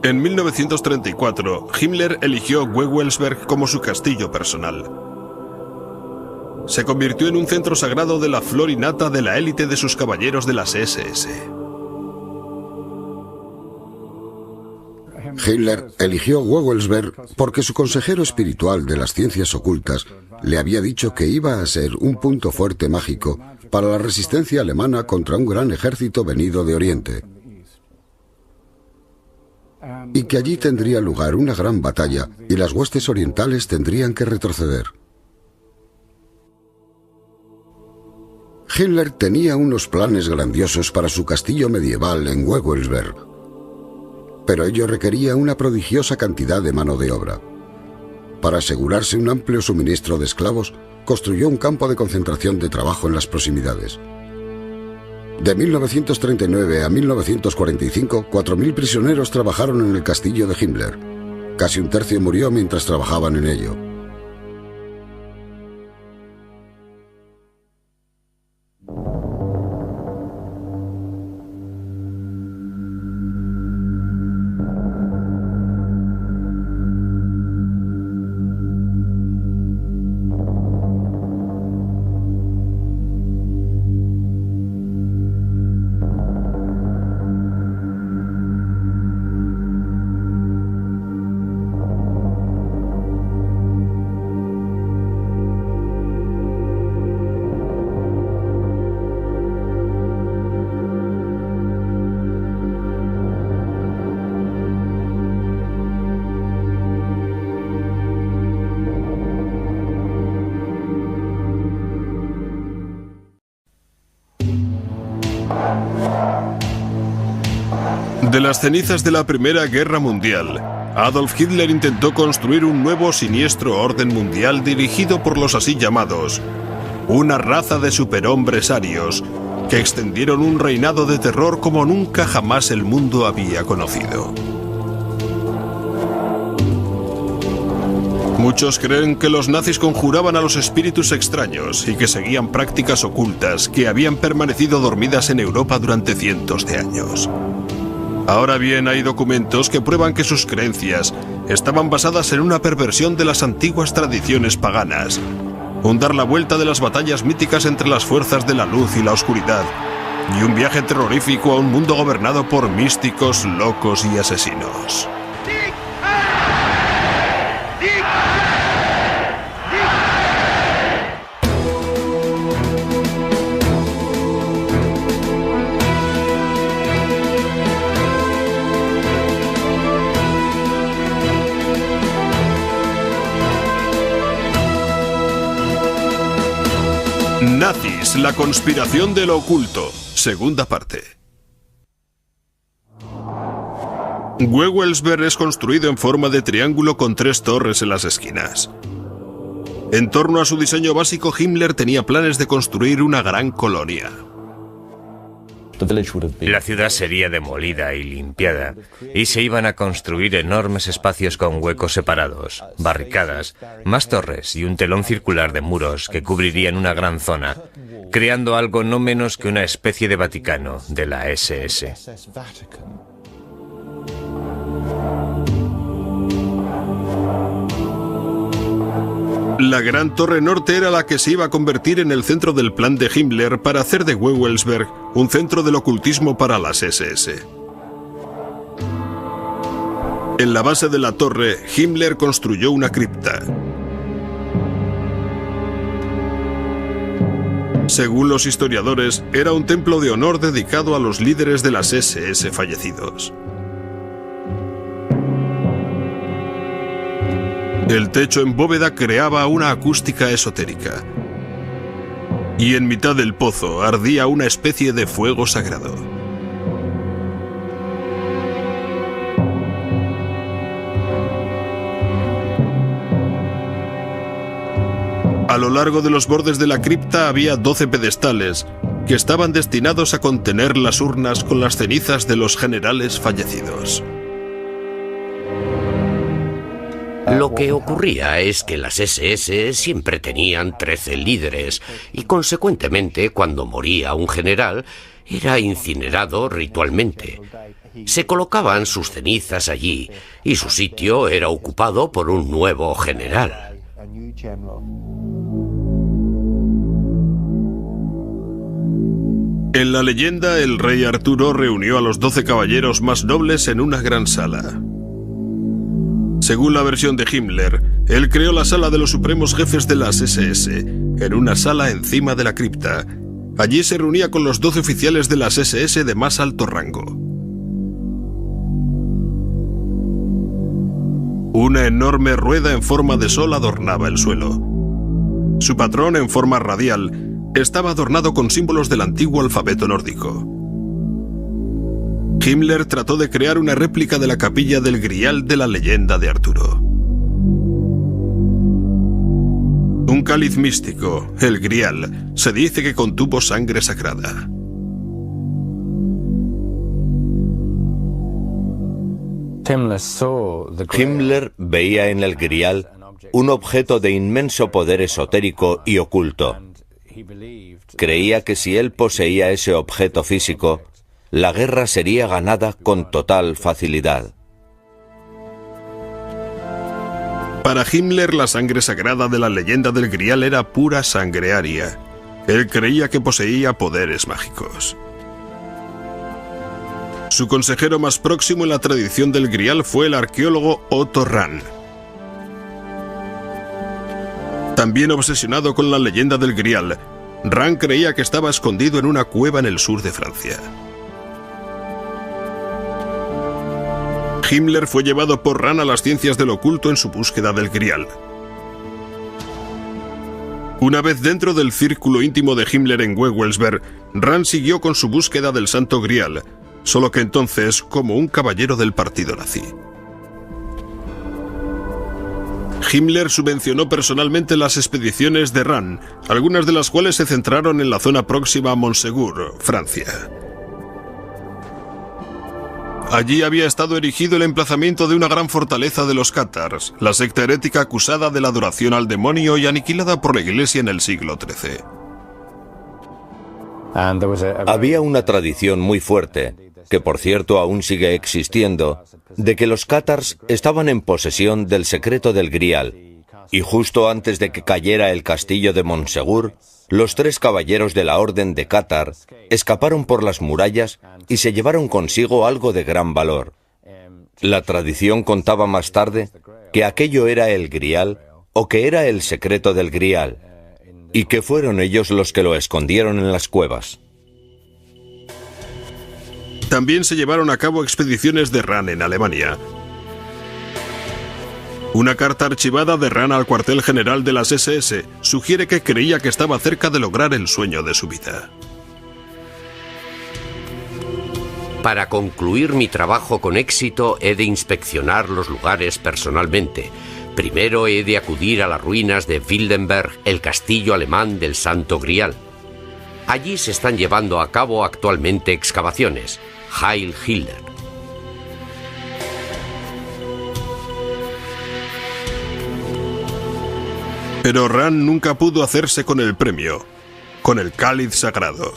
En 1934, Himmler eligió Wewelsberg como su castillo personal. Se convirtió en un centro sagrado de la flor y nata de la élite de sus caballeros de las SS.
Hitler eligió Wewelsberg porque su consejero espiritual de las ciencias ocultas le había dicho que iba a ser un punto fuerte mágico para la resistencia alemana contra un gran ejército venido de Oriente, y que allí tendría lugar una gran batalla y las huestes orientales tendrían que retroceder. Hitler tenía unos planes grandiosos para su castillo medieval en Wewelsberg, pero ello requería una prodigiosa cantidad de mano de obra. Para asegurarse un amplio suministro de esclavos, construyó un campo de concentración de trabajo en las proximidades. De 1939 a 1945, 4.000 prisioneros trabajaron en el castillo de Himmler. Casi un tercio murió mientras trabajaban en ello.
De las cenizas de la Primera Guerra Mundial, Adolf Hitler intentó construir un nuevo siniestro orden mundial dirigido por los así llamados, una raza de superhombres arios que extendieron un reinado de terror como nunca jamás el mundo había conocido. Muchos creen que los nazis conjuraban a los espíritus extraños y que seguían prácticas ocultas que habían permanecido dormidas en Europa durante cientos de años. Ahora bien, hay documentos que prueban que sus creencias estaban basadas en una perversión de las antiguas tradiciones paganas, un dar la vuelta de las batallas míticas entre las fuerzas de la luz y la oscuridad, y un viaje terrorífico a un mundo gobernado por místicos, locos y asesinos. Nazis, la conspiración de lo oculto, segunda parte. Wewelsberg es construido en forma de triángulo con 3 torres en las esquinas. En torno a su diseño básico, Himmler tenía planes de construir una gran colonia.
La ciudad sería demolida y limpiada, y se iban a construir enormes espacios con huecos separados, barricadas, más torres y un telón circular de muros que cubrirían una gran zona, creando algo no menos que una especie de Vaticano de la SS.
La Gran Torre Norte era la que se iba a convertir en el centro del plan de Himmler para hacer de Wewelsberg un centro del ocultismo para las SS. En la base de la torre, Himmler construyó una cripta. Según los historiadores, era un templo de honor dedicado a los líderes de las SS fallecidos. El techo en bóveda creaba una acústica esotérica. Y en mitad del pozo ardía una especie de fuego sagrado. A lo largo de los bordes de la cripta había 12 pedestales que estaban destinados a contener las urnas con las cenizas de los generales fallecidos.
Lo que ocurría es que las SS siempre tenían 13 líderes y, consecuentemente, cuando moría un general, era incinerado ritualmente. Se colocaban sus cenizas allí y su sitio era ocupado por un nuevo general.
En la leyenda, el rey Arturo reunió a los 12 caballeros más nobles en una gran sala. Según la versión de Himmler, él creó la sala de los supremos jefes de las SS, en una sala encima de la cripta. Allí se reunía con los 12 oficiales de las SS de más alto rango. Una enorme rueda en forma de sol adornaba el suelo. Su patrón, en forma radial, estaba adornado con símbolos del antiguo alfabeto nórdico. Himmler trató de crear una réplica de la capilla del Grial de la leyenda de Arturo. Un cáliz místico, el Grial, se dice que contuvo sangre sagrada.
Himmler veía en el Grial un objeto de inmenso poder esotérico y oculto. Creía que si él poseía ese objeto físico, la guerra sería ganada con total facilidad.
Para Himmler, la sangre sagrada de la leyenda del Grial era pura sangre aria. Él creía que poseía poderes mágicos. Su consejero más próximo en la tradición del Grial fue el arqueólogo Otto Rahn. También obsesionado con la leyenda del Grial, Rahn creía que estaba escondido en una cueva en el sur de Francia. Himmler fue llevado por Rahn a las ciencias del oculto en su búsqueda del Grial. Una vez dentro del círculo íntimo de Himmler en Wewelsberg, Rahn siguió con su búsqueda del Santo Grial, solo que entonces como un caballero del partido nazi. Himmler subvencionó personalmente las expediciones de Rán, algunas de las cuales se centraron en la zona próxima a Montségur, Francia. Allí había estado erigido el emplazamiento de una gran fortaleza de los cátars, la secta herética acusada de la adoración al demonio y aniquilada por la Iglesia en el siglo XIII.
Había una tradición muy fuerte, que por cierto aún sigue existiendo, de que los cátars estaban en posesión del secreto del Grial, y justo antes de que cayera el castillo de Montségur, los 3 caballeros de la Orden de Cátar escaparon por las murallas y se llevaron consigo algo de gran valor. La tradición contaba más tarde que aquello era el Grial o que era el secreto del Grial, y que fueron ellos los que lo escondieron en las cuevas.
También se llevaron a cabo expediciones de Rán en Alemania. Una carta archivada de Rán al cuartel general de las SS sugiere que creía que estaba cerca de lograr el sueño de su vida.
Para concluir mi trabajo con éxito he de inspeccionar los lugares personalmente. Primero he de acudir a las ruinas de Wildenberg, el castillo alemán del Santo Grial. Allí se están llevando a cabo actualmente excavaciones. Heil Hitler.
Pero Rán nunca pudo hacerse con el premio, con el cáliz sagrado.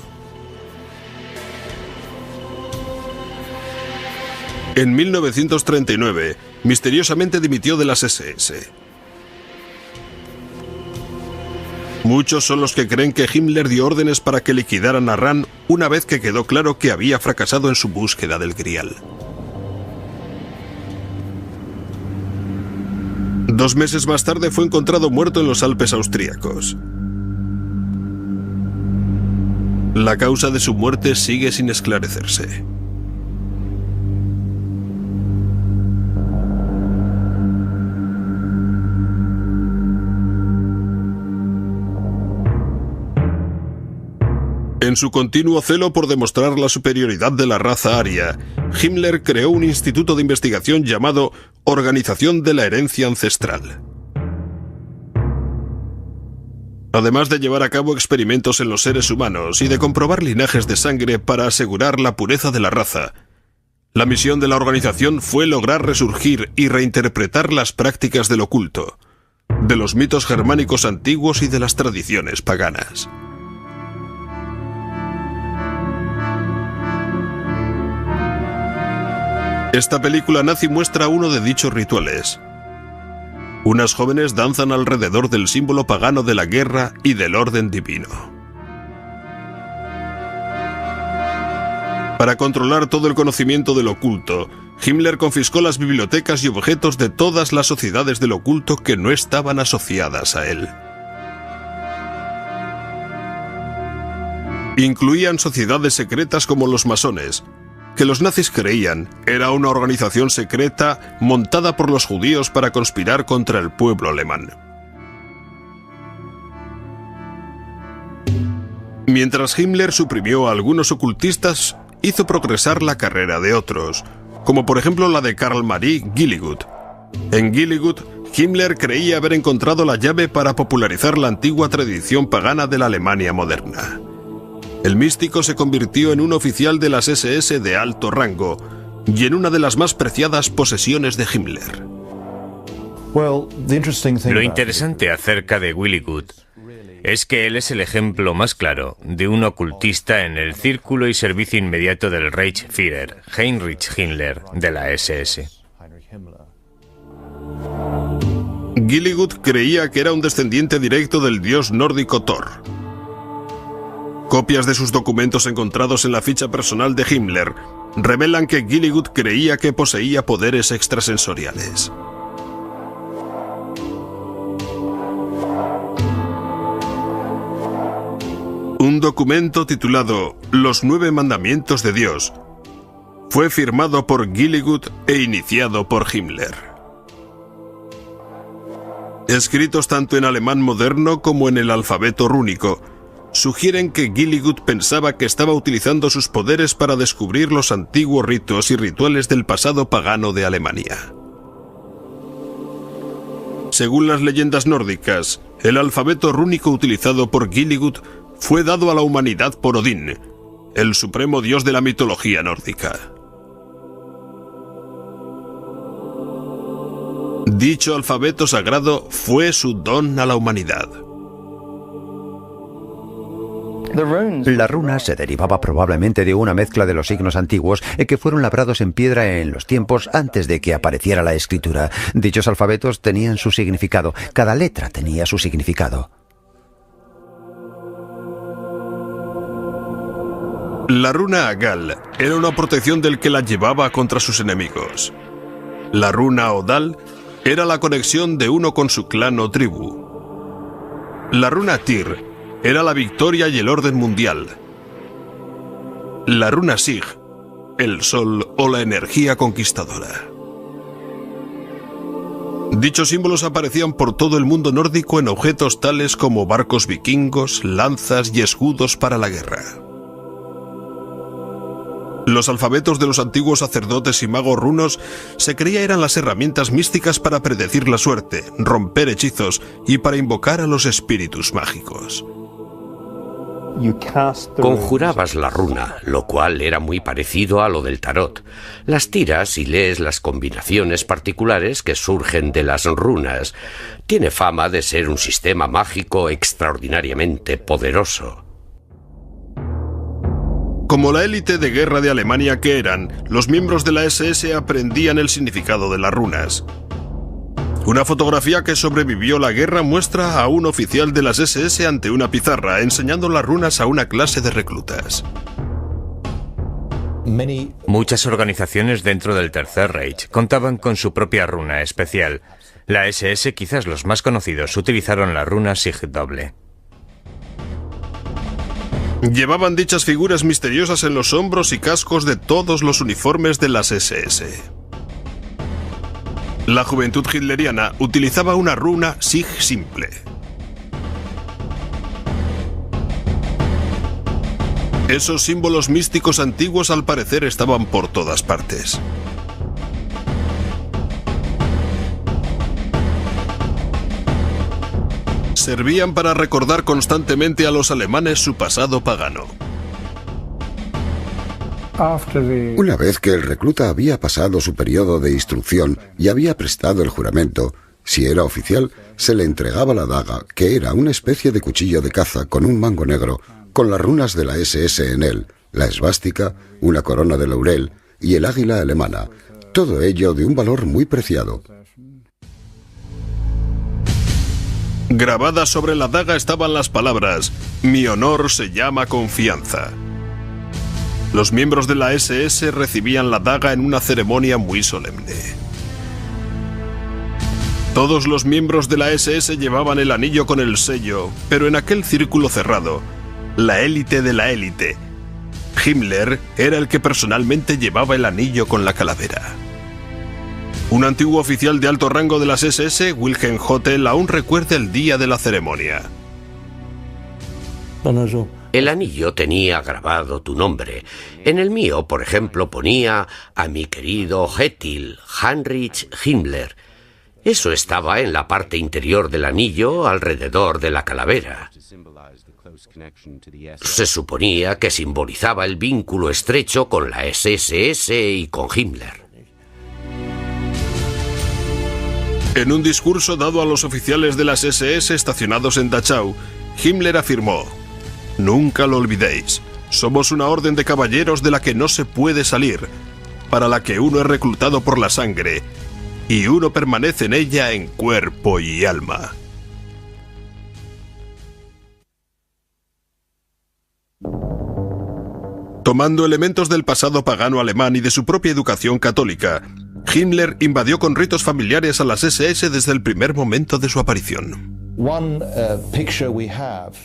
En 1939, misteriosamente dimitió de las SS. Muchos son los que creen que Himmler dio órdenes para que liquidaran a Rán una vez que quedó claro que había fracasado en su búsqueda del Grial. 2 meses más tarde fue encontrado muerto en los Alpes austríacos. La causa de su muerte sigue sin esclarecerse. En su continuo celo por demostrar la superioridad de la raza aria, Himmler creó un instituto de investigación llamado Organización de la Herencia Ancestral. Además de llevar a cabo experimentos en los seres humanos y de comprobar linajes de sangre para asegurar la pureza de la raza, la misión de la organización fue lograr resurgir y reinterpretar las prácticas del oculto, de los mitos germánicos antiguos y de las tradiciones paganas. Esta película nazi muestra uno de dichos rituales. Unas jóvenes danzan alrededor del símbolo pagano de la guerra y del orden divino. Para controlar todo el conocimiento del oculto, Himmler confiscó las bibliotecas y objetos de todas las sociedades del oculto que no estaban asociadas a él. Incluían sociedades secretas como los masones, que los nazis creían era una organización secreta montada por los judíos para conspirar contra el pueblo alemán. Mientras Himmler suprimió a algunos ocultistas, hizo progresar la carrera de otros, como por ejemplo la de Karl Marie Gilligut. En Gilligut, Himmler creía haber encontrado la llave para popularizar la antigua tradición pagana de la Alemania moderna. El místico se convirtió en un oficial de las SS de alto rango y en una de las más preciadas posesiones de Himmler.
Lo interesante acerca de Gilligut es que él es el ejemplo más claro de un ocultista en el círculo y servicio inmediato del Reichsführer, Heinrich Himmler, de la SS.
Gilligut creía que era un descendiente directo del dios nórdico Thor. Copias de sus documentos encontrados en la ficha personal de Himmler revelan que Gilligut creía que poseía poderes extrasensoriales. Un documento titulado Los 9 Mandamientos de Dios fue firmado por Gilligut e iniciado por Himmler. Escritos tanto en alemán moderno como en el alfabeto rúnico, sugieren que Gilligut pensaba que estaba utilizando sus poderes para descubrir los antiguos ritos y rituales del pasado pagano de Alemania. Según las leyendas nórdicas, el alfabeto rúnico utilizado por Gilligut fue dado a la humanidad por Odín, el supremo dios de la mitología nórdica. Dicho alfabeto sagrado fue su don a la humanidad.
La runa se derivaba probablemente de una mezcla de los signos antiguos que fueron labrados en piedra en los tiempos antes de que apareciera la escritura. Dichos alfabetos tenían su significado, cada letra tenía su significado.
La runa Agal era una protección del que la llevaba contra sus enemigos. La runa Odal era la conexión de uno con su clan o tribu. La runa Tyr era la victoria y el orden mundial. La runa Sig, el sol o la energía conquistadora. Dichos símbolos aparecían por todo el mundo nórdico en objetos tales como barcos vikingos, lanzas y escudos para la guerra. Los alfabetos de los antiguos sacerdotes y magos runos se creía eran las herramientas místicas para predecir la suerte, romper hechizos y para invocar a los espíritus mágicos.
Conjurabas la runa, lo cual era muy parecido a lo del tarot. Las tiras y lees las combinaciones particulares que surgen de las runas. Tiene fama de ser un sistema mágico extraordinariamente poderoso.
Como la élite de guerra de Alemania que eran, los miembros de la SS aprendían el significado de las runas. Una fotografía que sobrevivió la guerra muestra a un oficial de las SS ante una pizarra enseñando las runas a una clase de reclutas.
Muchas organizaciones dentro del Tercer Reich contaban con su propia runa especial. La SS, quizás los más conocidos, utilizaron la runa Sig doble.
Llevaban dichas figuras misteriosas en los hombros y cascos de todos los uniformes de las SS. La juventud hitleriana utilizaba una runa Sig simple. Esos símbolos místicos antiguos al parecer estaban por todas partes. Servían para recordar constantemente a los alemanes su pasado pagano.
Una vez que el recluta había pasado su periodo de instrucción y había prestado el juramento, si era oficial, se le entregaba la daga, que era una especie de cuchillo de caza con un mango negro, con las runas de la SS en él, la esvástica, una corona de laurel y el águila alemana, todo ello de un valor muy preciado.
Grabadas sobre la daga estaban las palabras: "Mi honor se llama confianza". Los miembros de la SS recibían la daga en una ceremonia muy solemne. Todos los miembros de la SS llevaban el anillo con el sello, pero en aquel círculo cerrado, la élite de la élite, Himmler era el que personalmente llevaba el anillo con la calavera. Un antiguo oficial de alto rango de las SS, Wilhelm Hotel, aún recuerda el día de la ceremonia.
El anillo tenía grabado tu nombre. En el mío, por ejemplo, ponía a mi querido Hethil Heinrich Himmler. Eso estaba en la parte interior del anillo, alrededor de la calavera. Se suponía que simbolizaba el vínculo estrecho con la SSS y con Himmler.
En un discurso dado a los oficiales de las SS estacionados en Dachau, Himmler afirmó: "Nunca lo olvidéis, somos una orden de caballeros de la que no se puede salir, para la que uno es reclutado por la sangre, y uno permanece en ella en cuerpo y alma". Tomando elementos del pasado pagano alemán y de su propia educación católica, Himmler invadió con ritos familiares a las SS desde el primer momento de su aparición.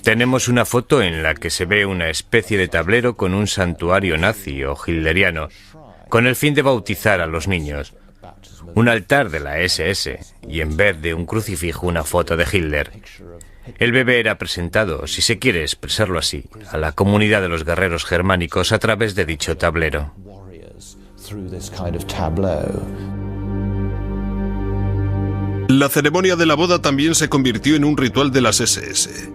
Tenemos una foto en la que se ve una especie de tablero con un santuario nazi o hitleriano, con el fin de bautizar a los niños. Un altar de la SS y en vez de un crucifijo una foto de Hitler. El bebé era presentado, si se quiere expresarlo así, a la comunidad de los guerreros germánicos a través de dicho tablero.
La ceremonia de la boda también se convirtió en un ritual de las SS.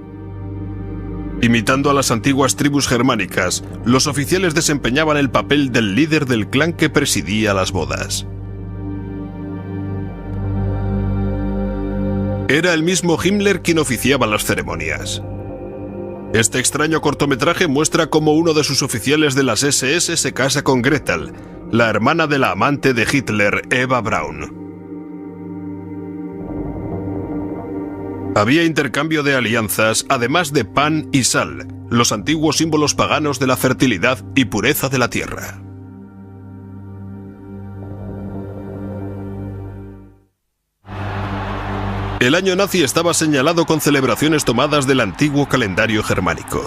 Imitando a las antiguas tribus germánicas, los oficiales desempeñaban el papel del líder del clan que presidía las bodas. Era el mismo Himmler quien oficiaba las ceremonias. Este extraño cortometraje muestra cómo uno de sus oficiales de las SS se casa con Gretel, la hermana de la amante de Hitler, Eva Braun. Había intercambio de alianzas, además de pan y sal, los antiguos símbolos paganos de la fertilidad y pureza de la tierra. El año nazi estaba señalado con celebraciones tomadas del antiguo calendario germánico.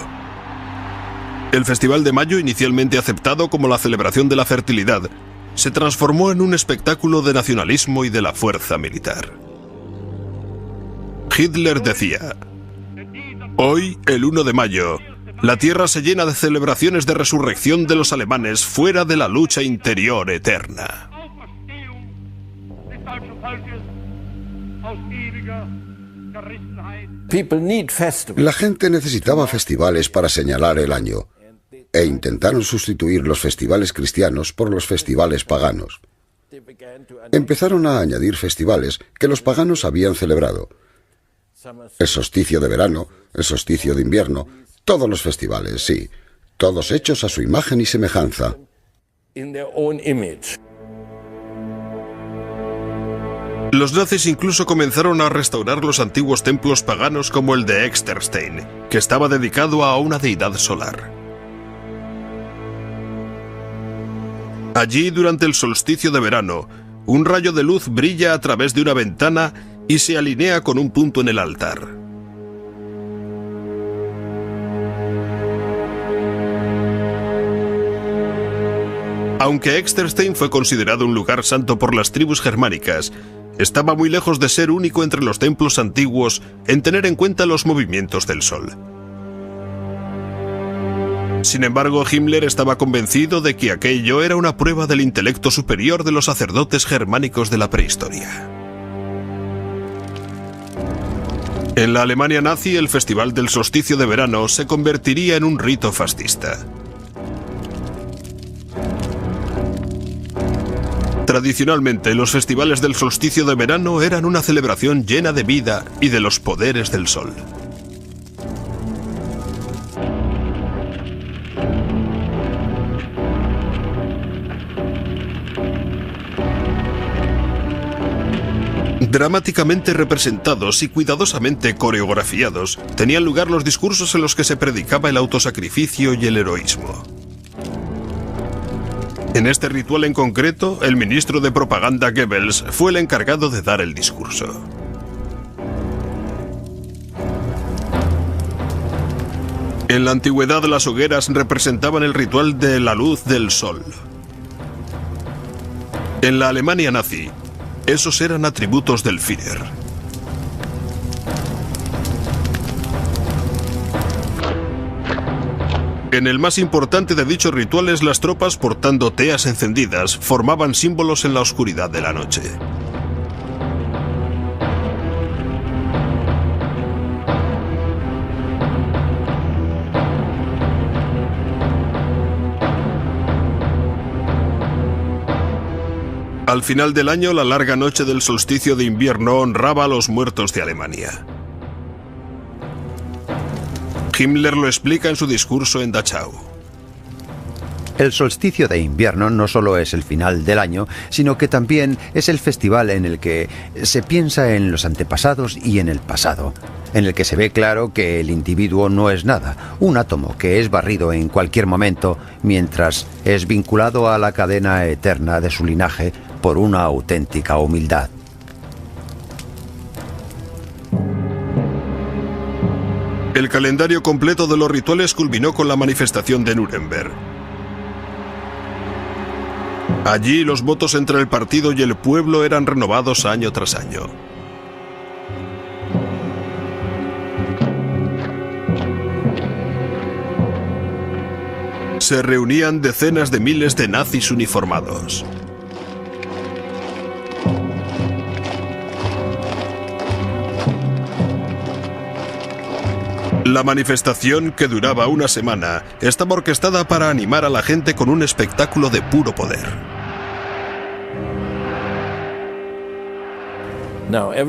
El Festival de Mayo, inicialmente aceptado como la celebración de la fertilidad, se transformó en un espectáculo de nacionalismo y de la fuerza militar. Hitler decía: hoy, el 1 de mayo, la tierra se llena de celebraciones de resurrección de los alemanes fuera de la lucha interior eterna.
La gente necesitaba festivales para señalar el año, e intentaron sustituir los festivales cristianos por los festivales paganos. Empezaron a añadir festivales que los paganos habían celebrado. El solsticio de verano, el solsticio de invierno, todos los festivales, sí, todos hechos a su imagen y semejanza.
Los nazis incluso comenzaron a restaurar los antiguos templos paganos como el de Exterstein, que estaba dedicado a una deidad solar. Allí, durante el solsticio de verano, un rayo de luz brilla a través de una ventana y se alinea con un punto en el altar. Aunque Exterstein fue considerado un lugar santo por las tribus germánicas, estaba muy lejos de ser único entre los templos antiguos en tener en cuenta los movimientos del sol. Sin embargo, Himmler estaba convencido de que aquello era una prueba del intelecto superior de los sacerdotes germánicos de la prehistoria. En la Alemania nazi, el Festival del Solsticio de Verano se convertiría en un rito fascista. Tradicionalmente, los festivales del solsticio de verano eran una celebración llena de vida y de los poderes del sol. Dramáticamente representados y cuidadosamente coreografiados, tenían lugar los discursos en los que se predicaba el autosacrificio y el heroísmo. En este ritual en concreto, el ministro de propaganda Goebbels fue el encargado de dar el discurso. En la antigüedad, las hogueras representaban el ritual de la luz del sol. En la Alemania nazi, esos eran atributos del Führer. En el más importante de dichos rituales, las tropas portando teas encendidas formaban símbolos en la oscuridad de la noche. Al final del año, la larga noche del solsticio de invierno honraba a los muertos de Alemania. Himmler lo explica en su discurso en Dachau.
El solsticio de invierno no solo es el final del año, sino que también es el festival en el que se piensa en los antepasados y en el pasado, en el que se ve claro que el individuo no es nada, un átomo que es barrido en cualquier momento, mientras es vinculado a la cadena eterna de su linaje por una auténtica humildad.
El calendario completo de los rituales culminó con la manifestación de Nuremberg. Allí los votos entre el partido y el pueblo eran renovados año tras año. se reunían decenas de miles de nazis uniformados. La manifestación, que duraba una semana, estaba orquestada para animar a la gente con un espectáculo de puro poder.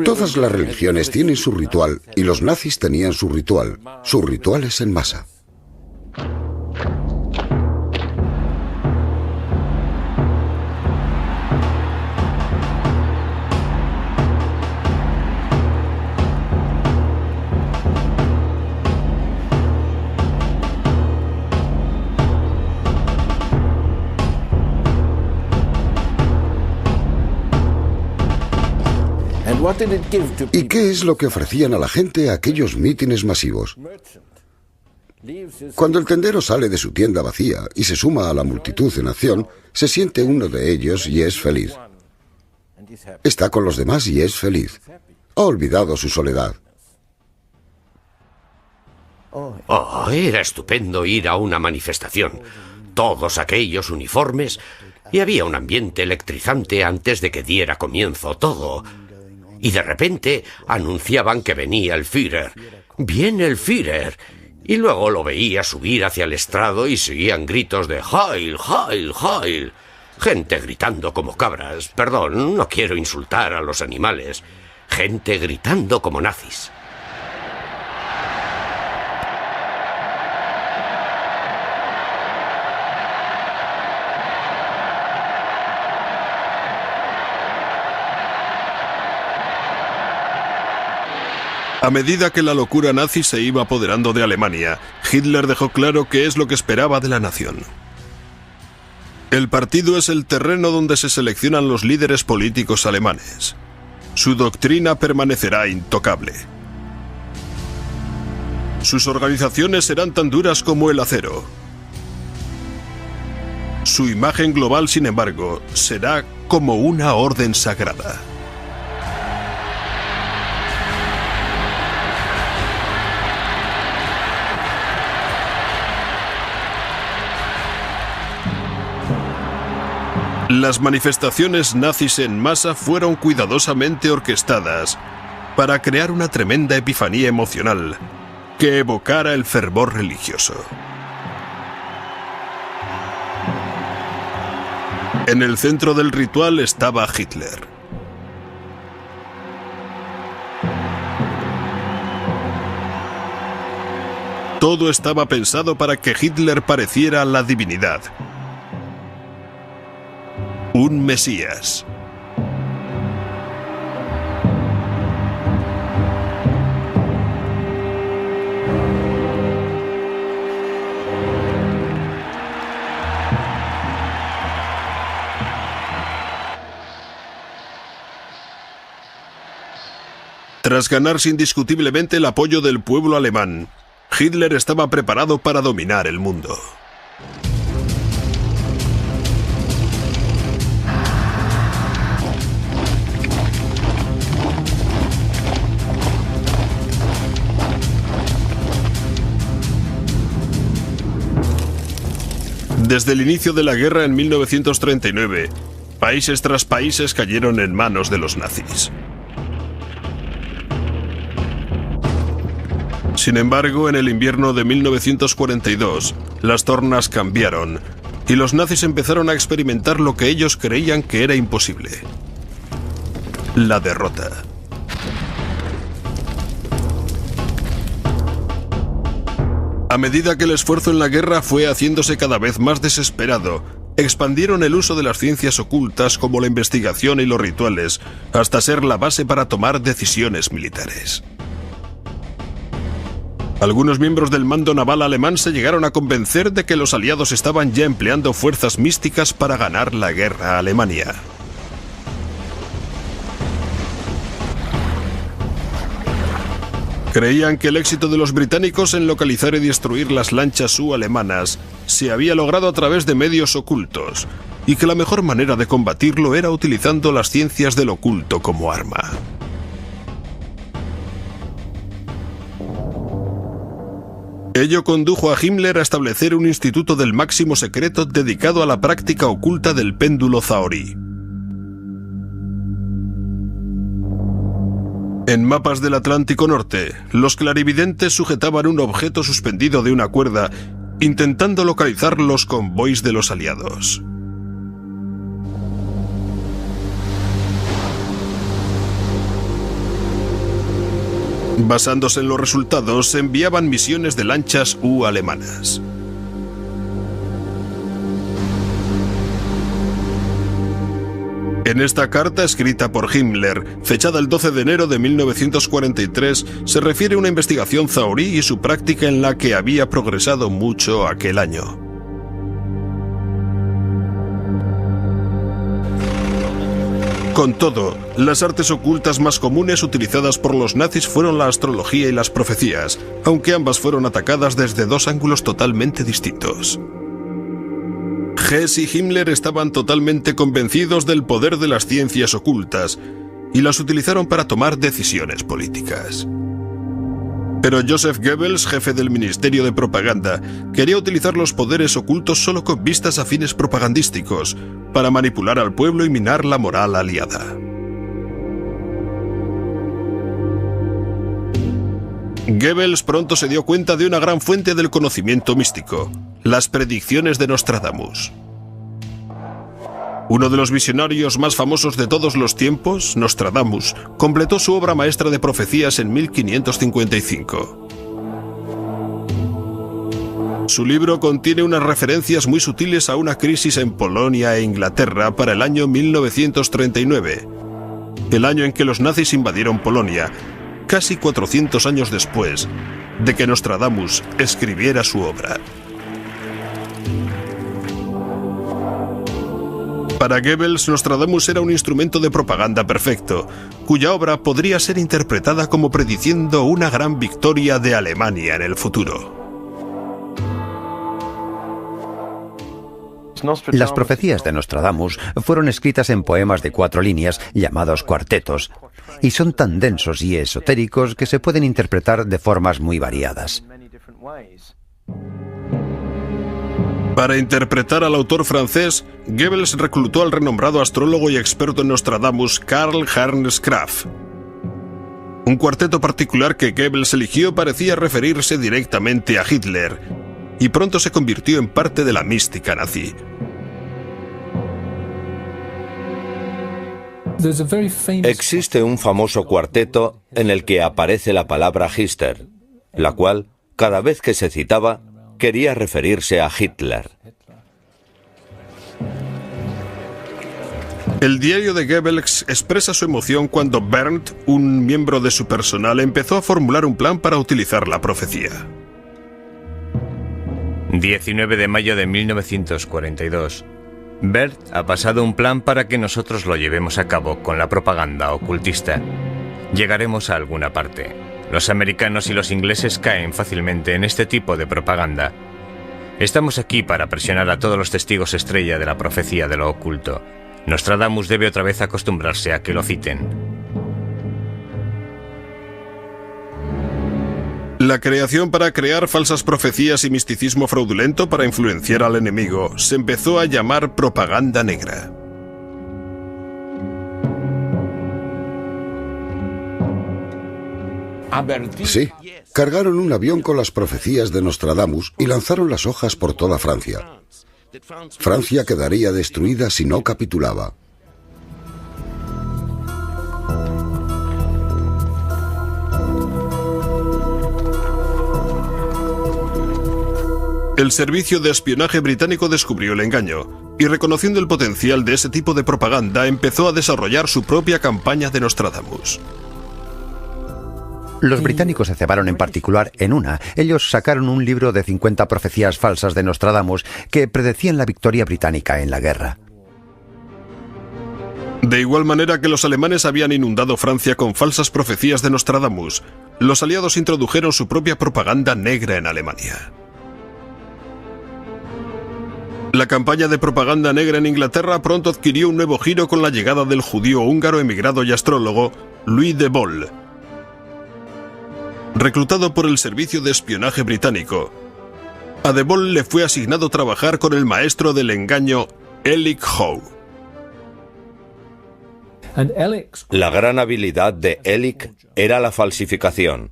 Todas las religiones tienen su ritual y los nazis tenían su ritual. Sus rituales en masa. ¿Y qué es lo que ofrecían a la gente a aquellos mítines masivos? Cuando el tendero sale de su tienda vacía y se suma a la multitud en acción, se siente uno de ellos y es feliz. Está con los demás y es feliz. Ha olvidado su soledad.
Oh, era estupendo ir a una manifestación. Todos aquellos uniformes, y había un ambiente electrizante antes de que diera comienzo todo. Y de repente anunciaban que venía el Führer. ¡Viene el Führer! Y luego lo veía subir hacia el estrado y seguían gritos de ¡Heil, Heil, Heil! Gente gritando como cabras. Perdón, no quiero insultar a los animales. Gente gritando como nazis.
A medida que la locura nazi se iba apoderando de Alemania, Hitler dejó claro qué es lo que esperaba de la nación. El partido es el terreno donde se seleccionan los líderes políticos alemanes. Su doctrina permanecerá intocable. Sus organizaciones serán tan duras como el acero. Su imagen global, sin embargo, será como una orden sagrada. Las manifestaciones nazis en masa fueron cuidadosamente orquestadas para crear una tremenda epifanía emocional que evocara el fervor religioso. En el centro del ritual estaba Hitler. Todo estaba pensado para que Hitler pareciera la divinidad. Un mesías. Tras ganarse indiscutiblemente el apoyo del pueblo alemán, Hitler estaba preparado para dominar el mundo. Desde el inicio de la guerra en 1939, países tras países cayeron en manos de los nazis. Sin embargo, en el invierno de 1942, las tornas cambiaron y los nazis empezaron a experimentar lo que ellos creían que era imposible: la derrota. A medida que el esfuerzo en la guerra fue haciéndose cada vez más desesperado, expandieron el uso de las ciencias ocultas como la investigación y los rituales, hasta ser la base para tomar decisiones militares. Algunos miembros del mando naval alemán se llegaron a convencer de que los aliados estaban ya empleando fuerzas místicas para ganar la guerra a Alemania. Creían que el éxito de los británicos en localizar y destruir las lanchas alemanas se había logrado a través de medios ocultos, y que la mejor manera de combatirlo era utilizando las ciencias del oculto como arma. Ello condujo a Himmler a establecer un instituto del máximo secreto dedicado a la práctica oculta del péndulo zahorí. En mapas del Atlántico Norte, los clarividentes sujetaban un objeto suspendido de una cuerda, intentando localizar los convoys de los aliados. Basándose en los resultados, se enviaban misiones de lanchas alemanas. En esta carta escrita por Himmler, fechada el 12 de enero de 1943, se refiere a una investigación zahorí y su práctica en la que había progresado mucho aquel año. Con todo, las artes ocultas más comunes utilizadas por los nazis fueron la astrología y las profecías, aunque ambas fueron atacadas desde dos ángulos totalmente distintos. Hess y Himmler estaban totalmente convencidos del poder de las ciencias ocultas y las utilizaron para tomar decisiones políticas. Pero Joseph Goebbels, jefe del Ministerio de Propaganda, quería utilizar los poderes ocultos solo con vistas a fines propagandísticos, para manipular al pueblo y minar la moral aliada. Goebbels pronto se dio cuenta de una gran fuente del conocimiento místico: las predicciones de Nostradamus. Uno de los visionarios más famosos de todos los tiempos, Nostradamus, completó su obra maestra de profecías en 1555. Su libro contiene unas referencias muy sutiles a una crisis en Polonia e Inglaterra para el año 1939, el año en que los nazis invadieron Polonia, casi 400 años después de que Nostradamus escribiera su obra. Para Goebbels, Nostradamus era un instrumento de propaganda perfecto, cuya obra podría ser interpretada como prediciendo una gran victoria de Alemania en el futuro.
Las profecías de Nostradamus fueron escritas en poemas de 4 líneas, llamados cuartetos, y son tan densos y esotéricos que se pueden interpretar de formas muy variadas.
Para interpretar al autor francés, Goebbels reclutó al renombrado astrólogo y experto en Nostradamus Karl Ernst Graf. Un cuarteto particular que Goebbels eligió parecía referirse directamente a Hitler, y pronto se convirtió en parte de la mística nazi.
Existe un famoso cuarteto en el que aparece la palabra Hister, la cual, cada vez que se citaba, quería referirse a Hitler.
El diario de Goebbels expresa su emoción cuando Berndt, un miembro de su personal, empezó a formular un plan para utilizar la profecía.
19 de mayo de 1942. Bert ha pasado un plan para que nosotros lo llevemos a cabo con la propaganda ocultista. Llegaremos a alguna parte. Los americanos y los ingleses caen fácilmente en este tipo de propaganda. Estamos aquí para presionar a todos los testigos estrella de la profecía de lo oculto. Nostradamus debe otra vez acostumbrarse a que lo citen.
La creación para crear falsas profecías y misticismo fraudulento para influenciar al enemigo se empezó a llamar propaganda negra.
Sí, cargaron un avión con las profecías de Nostradamus y lanzaron las hojas por toda Francia. Francia quedaría destruida si no capitulaba.
El servicio de espionaje británico descubrió el engaño y, reconociendo el potencial de ese tipo de propaganda, empezó a desarrollar su propia campaña de Nostradamus.
Los británicos se cebaron en particular en una. Ellos sacaron un libro de 50 profecías falsas de Nostradamus que predecían la victoria británica en la guerra.
De igual manera que los alemanes habían inundado Francia con falsas profecías de Nostradamus, los aliados introdujeron su propia propaganda negra en Alemania. La campaña de propaganda negra en Inglaterra pronto adquirió un nuevo giro con la llegada del judío húngaro emigrado y astrólogo Louis de Boll. Reclutado por el servicio de espionaje británico, a De Boll le fue asignado trabajar con el maestro del engaño Elic Howe.
La gran habilidad de Elic era la falsificación.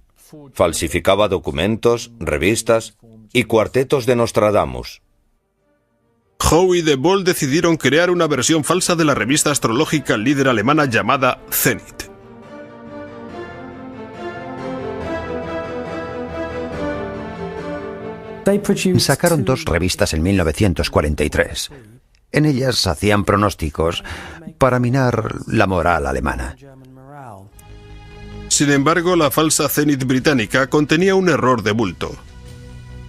Falsificaba documentos, revistas y cuartetos de Nostradamus.
Howe y De Boll decidieron crear una versión falsa de la revista astrológica líder alemana llamada Zenit.
Sacaron 2 revistas en 1943. En ellas hacían pronósticos para minar la moral alemana.
Sin embargo, la falsa Zenit británica contenía un error de bulto.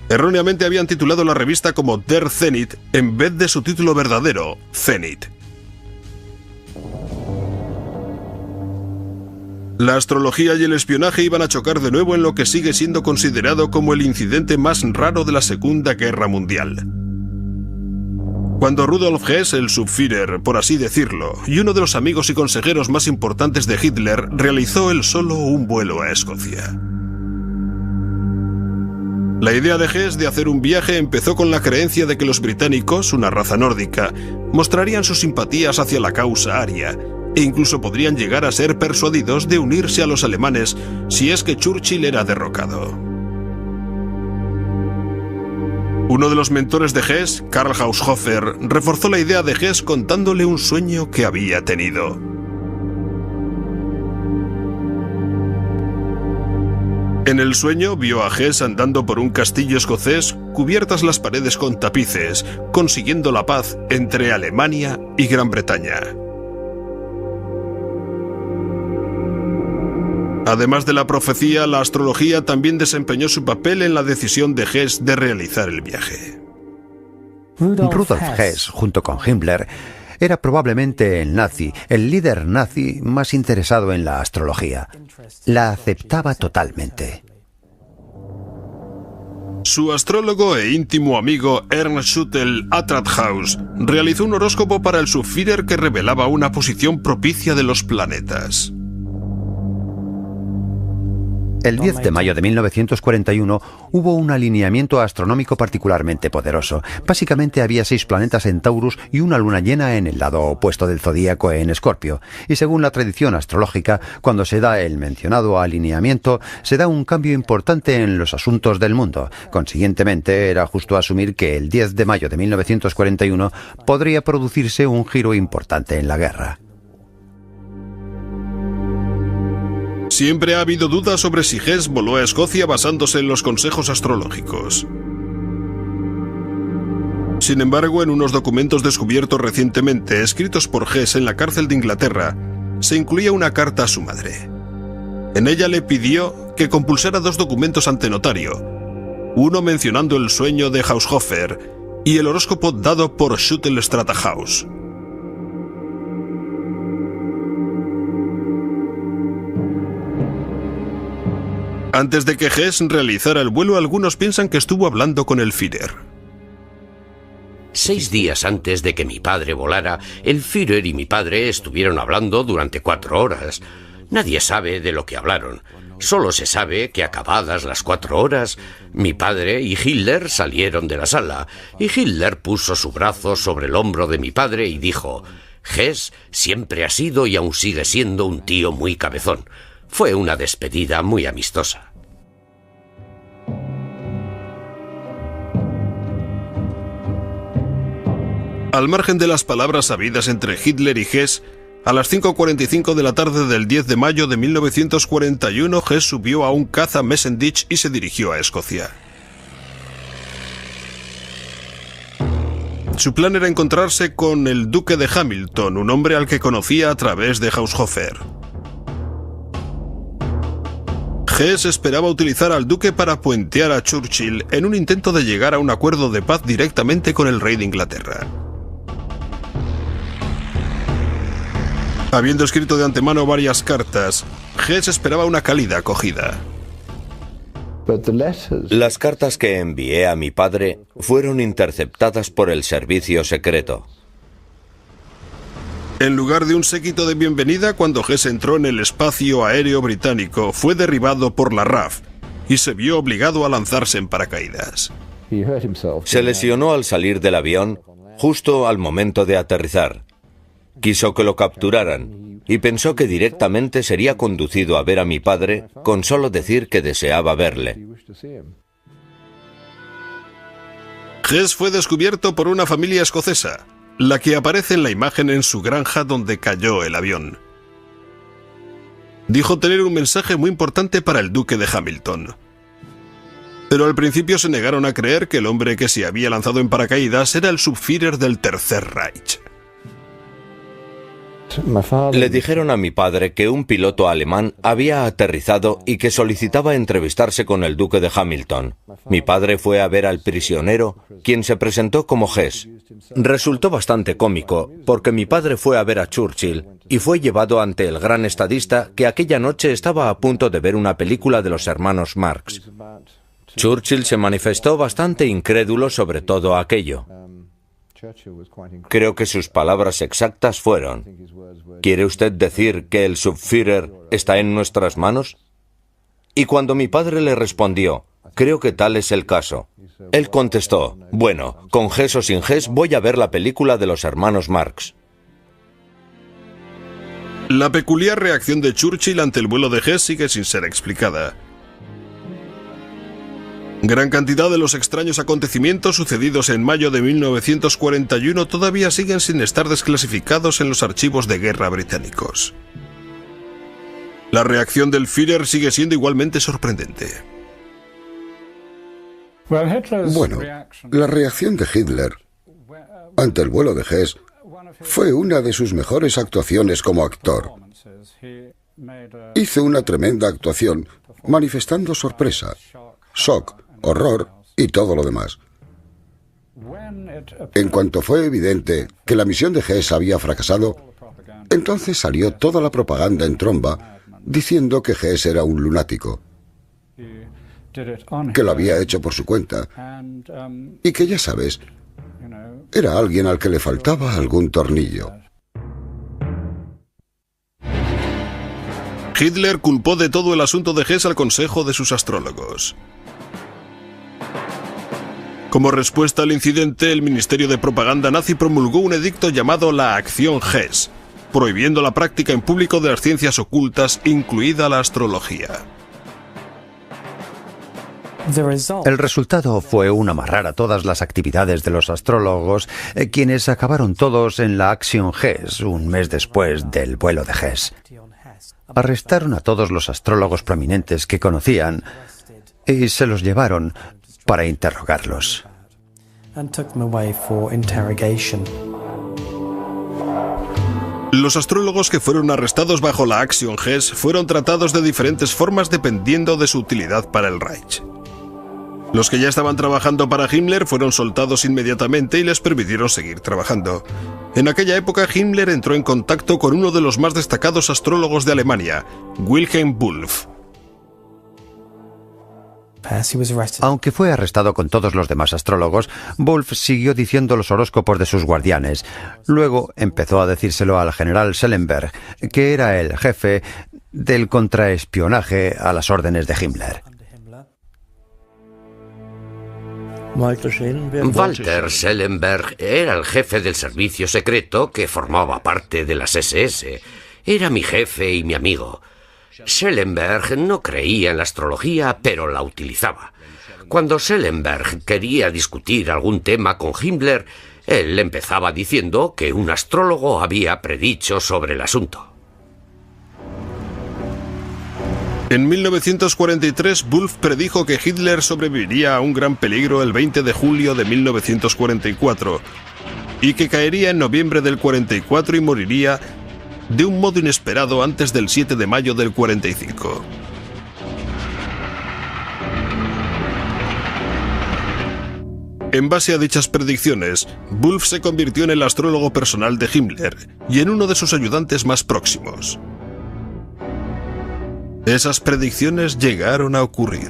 Erróneamente habían titulado la revista como Der Zenit en vez de su título verdadero, Zenit. La astrología y el espionaje iban a chocar de nuevo en lo que sigue siendo considerado como el incidente más raro de la Segunda Guerra Mundial. Cuando Rudolf Hess, el Subführer, por así decirlo, y uno de los amigos y consejeros más importantes de Hitler, realizó él solo un vuelo a Escocia. La idea de Hess de hacer un viaje empezó con la creencia de que los británicos, una raza nórdica, mostrarían sus simpatías hacia la causa aria, e incluso podrían llegar a ser persuadidos de unirse a los alemanes si es que Churchill era derrocado. Uno de los mentores de Hess, Karl Haushofer, reforzó la idea de Hess contándole un sueño que había tenido. En el sueño vio a Hess andando por un castillo escocés cubiertas las paredes con tapices, consiguiendo la paz entre Alemania y Gran Bretaña. Además de la profecía, la astrología también desempeñó su papel en la decisión de Hess de realizar el viaje.
Rudolf Hess, junto con Himmler, era probablemente el líder nazi más interesado en la astrología. La aceptaba totalmente.
Su astrólogo e íntimo amigo Ernst Schüttel Atradhaus realizó un horóscopo para el Subführer que revelaba una posición propicia de los planetas.
El 10 de mayo de 1941 hubo un alineamiento astronómico particularmente poderoso. Básicamente había 6 planetas en Taurus y una luna llena en el lado opuesto del zodíaco en Escorpio. Y según la tradición astrológica, cuando se da el mencionado alineamiento, se da un cambio importante en los asuntos del mundo. Consiguientemente, era justo asumir que el 10 de mayo de 1941 podría producirse un giro importante en la guerra.
Siempre ha habido dudas sobre si Hess voló a Escocia basándose en los consejos astrológicos. Sin embargo, en unos documentos descubiertos recientemente, escritos por Hess en la cárcel de Inglaterra, se incluía una carta a su madre. En ella le pidió que compulsara 2 documentos ante notario, uno mencionando el sueño de Haushofer y el horóscopo dado por Schüttel Atradhaus. Antes de que Hess realizara el vuelo, algunos piensan que estuvo hablando con el Führer.
6 días antes de que mi padre volara, el Führer y mi padre estuvieron hablando durante 4 horas. Nadie sabe de lo que hablaron. Solo se sabe que acabadas las 4 horas, mi padre y Hitler salieron de la sala, y Hitler puso su brazo sobre el hombro de mi padre y dijo: «Hess siempre ha sido y aún sigue siendo un tío muy cabezón». Fue una despedida muy amistosa.
Al margen de las palabras habidas entre Hitler y Hess, a las 5:45 de la tarde del 10 de mayo de 1941, Hess subió a un caza Messerschmitt y se dirigió a Escocia. Su plan era encontrarse con el duque de Hamilton, un hombre al que conocía a través de Haushofer. Hess esperaba utilizar al duque para puentear a Churchill en un intento de llegar a un acuerdo de paz directamente con el rey de Inglaterra. Habiendo escrito de antemano varias cartas, Hess esperaba una cálida acogida.
Las cartas que envié a mi padre fueron interceptadas por el servicio secreto.
En lugar de un séquito de bienvenida, cuando Hess entró en el espacio aéreo británico, fue derribado por la RAF, y se vio obligado a lanzarse en paracaídas.
Se lesionó al salir del avión justo al momento de aterrizar. Quiso que lo capturaran y pensó que directamente sería conducido a ver a mi padre con solo decir que deseaba verle.
Hess fue descubierto por una familia escocesa, la que aparece en la imagen en su granja donde cayó el avión. Dijo tener un mensaje muy importante para el duque de Hamilton. Pero al principio se negaron a creer que el hombre que se había lanzado en paracaídas era el Subführer del Tercer Reich.
Le dijeron a mi padre que un piloto alemán había aterrizado y que solicitaba entrevistarse con el duque de Hamilton. Mi padre fue a ver al prisionero, quien se presentó como Hess. Resultó bastante cómico, porque mi padre fue a ver a Churchill y fue llevado ante el gran estadista que aquella noche estaba a punto de ver una película de los hermanos Marx. Churchill se manifestó bastante incrédulo sobre todo aquello. Creo que sus palabras exactas fueron: ¿quiere usted decir que el Subführer está en nuestras manos? Y cuando mi padre le respondió: creo que tal es el caso, él contestó: bueno, con Hess o sin Hess voy a ver la película de los hermanos Marx.
La peculiar reacción de Churchill ante el vuelo de Hess sigue sin ser explicada. Gran cantidad de los extraños acontecimientos sucedidos en mayo de 1941 todavía siguen sin estar desclasificados en los archivos de guerra británicos. La reacción del Führer sigue siendo igualmente sorprendente.
Bueno, la reacción de Hitler ante el vuelo de Hess fue una de sus mejores actuaciones como actor. Hizo una tremenda actuación, manifestando sorpresa, shock, horror y todo lo demás. En cuanto fue evidente que la misión de Hess había fracasado, entonces salió toda la propaganda en tromba diciendo que Hess era un lunático, que lo había hecho por su cuenta y que, ya sabes, era alguien al que le faltaba algún tornillo.
Hitler culpó de todo el asunto de Hess al consejo de sus astrólogos. Como respuesta al incidente, el Ministerio de Propaganda nazi promulgó un edicto llamado la Acción Hess, prohibiendo la práctica en público de las ciencias ocultas, incluida la astrología.
El resultado fue un amarrar a todas las actividades de los astrólogos, quienes acabaron todos en la Acción Hess un mes después del vuelo de Hess. Arrestaron a todos los astrólogos prominentes que conocían y se los llevaron para interrogarlos.
Los astrólogos que fueron arrestados bajo la Acción Hess fueron tratados de diferentes formas dependiendo de su utilidad para el Reich. Los que ya estaban trabajando para Himmler fueron soltados inmediatamente y les permitieron seguir trabajando. En aquella época, Himmler entró en contacto con uno de los más destacados astrólogos de Alemania, Wilhelm Wulff.
Aunque fue arrestado con todos los demás astrólogos, Wulff siguió diciendo los horóscopos de sus guardianes. Luego empezó a decírselo al general Schellenberg, que era el jefe del contraespionaje a las órdenes de Himmler.
Walter Schellenberg era el jefe del servicio secreto que formaba parte de las SS. Era mi jefe y mi amigo. Schellenberg no creía en la astrología, pero la utilizaba. Cuando Schellenberg quería discutir algún tema con Himmler, él empezaba diciendo que un astrólogo había predicho sobre el asunto.
En 1943, Wulff predijo que Hitler sobreviviría a un gran peligro el 20 de julio de 1944 y que caería en noviembre del 44 y moriría de un modo inesperado antes del 7 de mayo del 45. En base a dichas predicciones, Wulff se convirtió en el astrólogo personal de Himmler y en uno de sus ayudantes más próximos. Esas predicciones llegaron a ocurrir.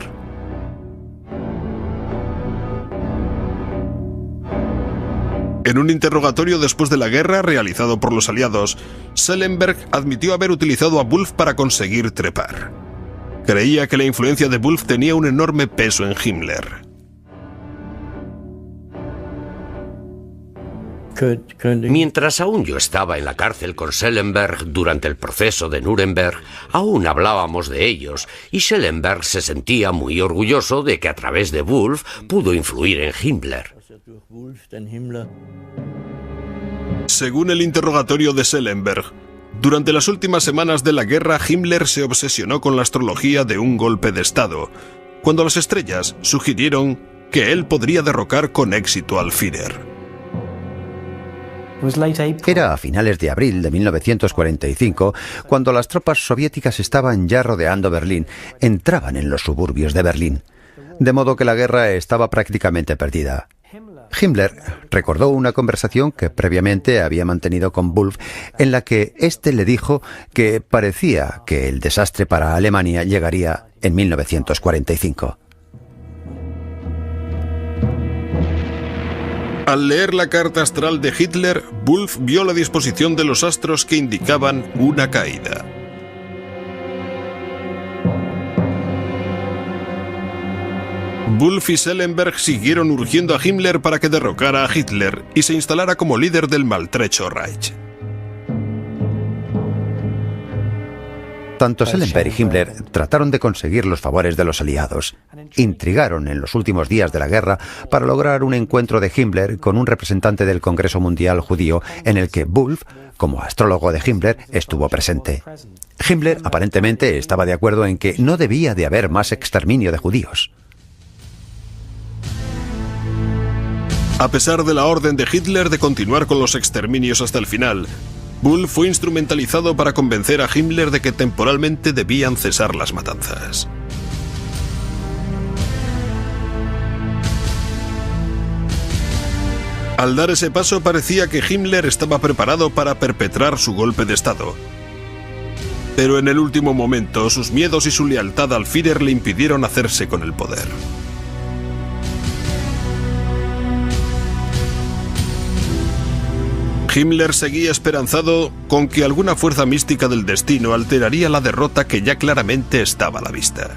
En un interrogatorio después de la guerra realizado por los aliados, Schellenberg admitió haber utilizado a Wulff para conseguir trepar. Creía que la influencia de Wulff tenía un enorme peso en Himmler.
Mientras aún yo estaba en la cárcel con Schellenberg durante el proceso de Nuremberg, aún hablábamos de ellos, y Schellenberg se sentía muy orgulloso de que a través de Wulff pudo influir en Himmler.
Según el interrogatorio de Schellenberg, durante las últimas semanas de la guerra, Himmler se obsesionó con la astrología de un golpe de Estado, cuando las estrellas sugirieron que él podría derrocar con éxito al Führer.
Era a finales de abril de 1945, cuando las tropas soviéticas estaban ya rodeando Berlín, entraban en los suburbios de Berlín, de modo que la guerra estaba prácticamente perdida. Himmler recordó una conversación que previamente había mantenido con Wulff, en la que éste le dijo que parecía que el desastre para Alemania llegaría en 1945.
Al leer la carta astral de Hitler, Wulff vio la disposición de los astros que indicaban una caída. Wulff y Schellenberg siguieron urgiendo a Himmler para que derrocara a Hitler y se instalara como líder del maltrecho Reich.
Tanto Schellenberg y Himmler trataron de conseguir los favores de los aliados. Intrigaron en los últimos días de la guerra para lograr un encuentro de Himmler con un representante del Congreso Mundial Judío en el que Wulff, como astrólogo de Himmler, estuvo presente. Himmler aparentemente estaba de acuerdo en que no debía de haber más exterminio de judíos.
A pesar de la orden de Hitler de continuar con los exterminios hasta el final, Wulff fue instrumentalizado para convencer a Himmler de que temporalmente debían cesar las matanzas. Al dar ese paso parecía que Himmler estaba preparado para perpetrar su golpe de Estado. Pero en el último momento, sus miedos y su lealtad al Führer le impidieron hacerse con el poder. Himmler seguía esperanzado con que alguna fuerza mística del destino alteraría la derrota que ya claramente estaba a la vista.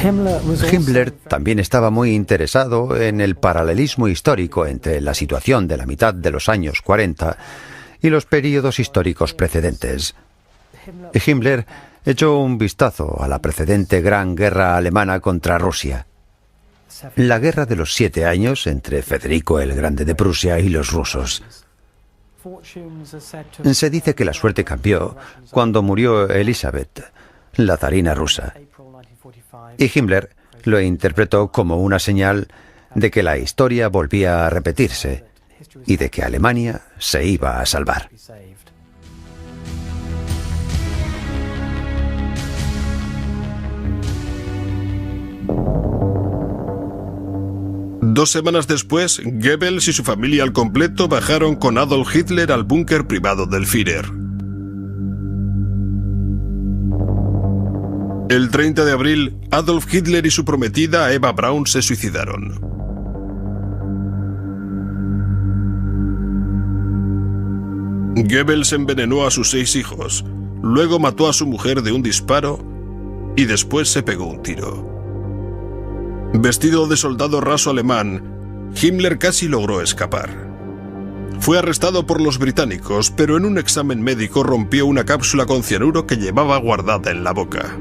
Himmler también estaba muy interesado en el paralelismo histórico entre la situación de la mitad de los años 40 y los períodos históricos precedentes. Himmler echó un vistazo a la precedente Gran Guerra Alemana contra Rusia. La Guerra de los 7 años entre Federico el Grande de Prusia y los rusos. Se dice que la suerte cambió cuando murió Elizabeth, la zarina rusa. Y Himmler lo interpretó como una señal de que la historia volvía a repetirse y de que Alemania se iba a salvar.
Dos semanas después, Goebbels y su familia al completo bajaron con Adolf Hitler al búnker privado del Führer. El 30 de abril, Adolf Hitler y su prometida Eva Braun se suicidaron. Goebbels envenenó a sus 6 hijos, luego mató a su mujer de un disparo y después se pegó un tiro. Vestido de soldado raso alemán, Himmler casi logró escapar. Fue arrestado por los británicos, pero en un examen médico rompió una cápsula con cianuro que llevaba guardada en la boca.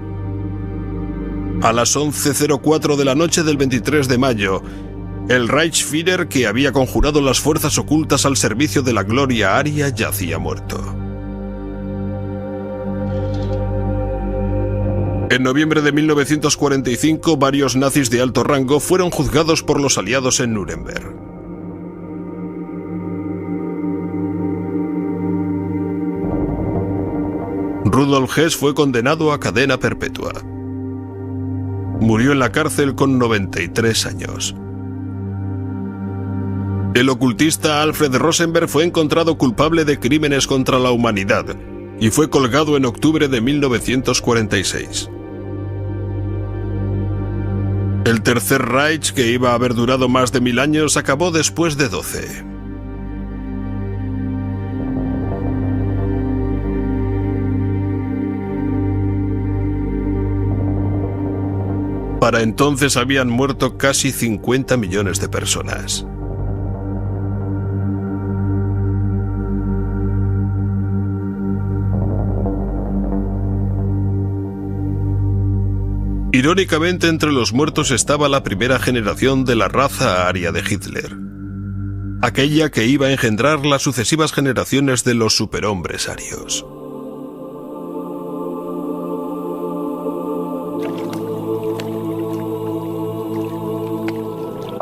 A las 11:04 de la noche del 23 de mayo, el Reichsführer, que había conjurado las fuerzas ocultas al servicio de la gloria aria, yacía muerto. En noviembre de 1945, varios nazis de alto rango fueron juzgados por los aliados en Nuremberg. Rudolf Hess fue condenado a cadena perpetua. Murió en la cárcel con 93 años. El ocultista Alfred Rosenberg fue encontrado culpable de crímenes contra la humanidad y fue colgado en octubre de 1946. El Tercer Reich, que iba a haber durado más de 1000 años, acabó después de 12. Para entonces habían muerto casi 50 millones de personas. Irónicamente, entre los muertos estaba la primera generación de la raza aria de Hitler, aquella que iba a engendrar las sucesivas generaciones de los superhombres arios.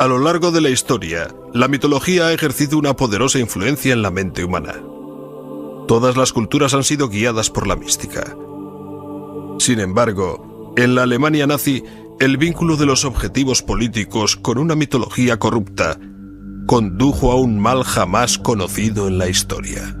A lo largo de la historia, la mitología ha ejercido una poderosa influencia en la mente humana. Todas las culturas han sido guiadas por la mística. Sin embargo, en la Alemania nazi, el vínculo de los objetivos políticos con una mitología corrupta condujo a un mal jamás conocido en la historia.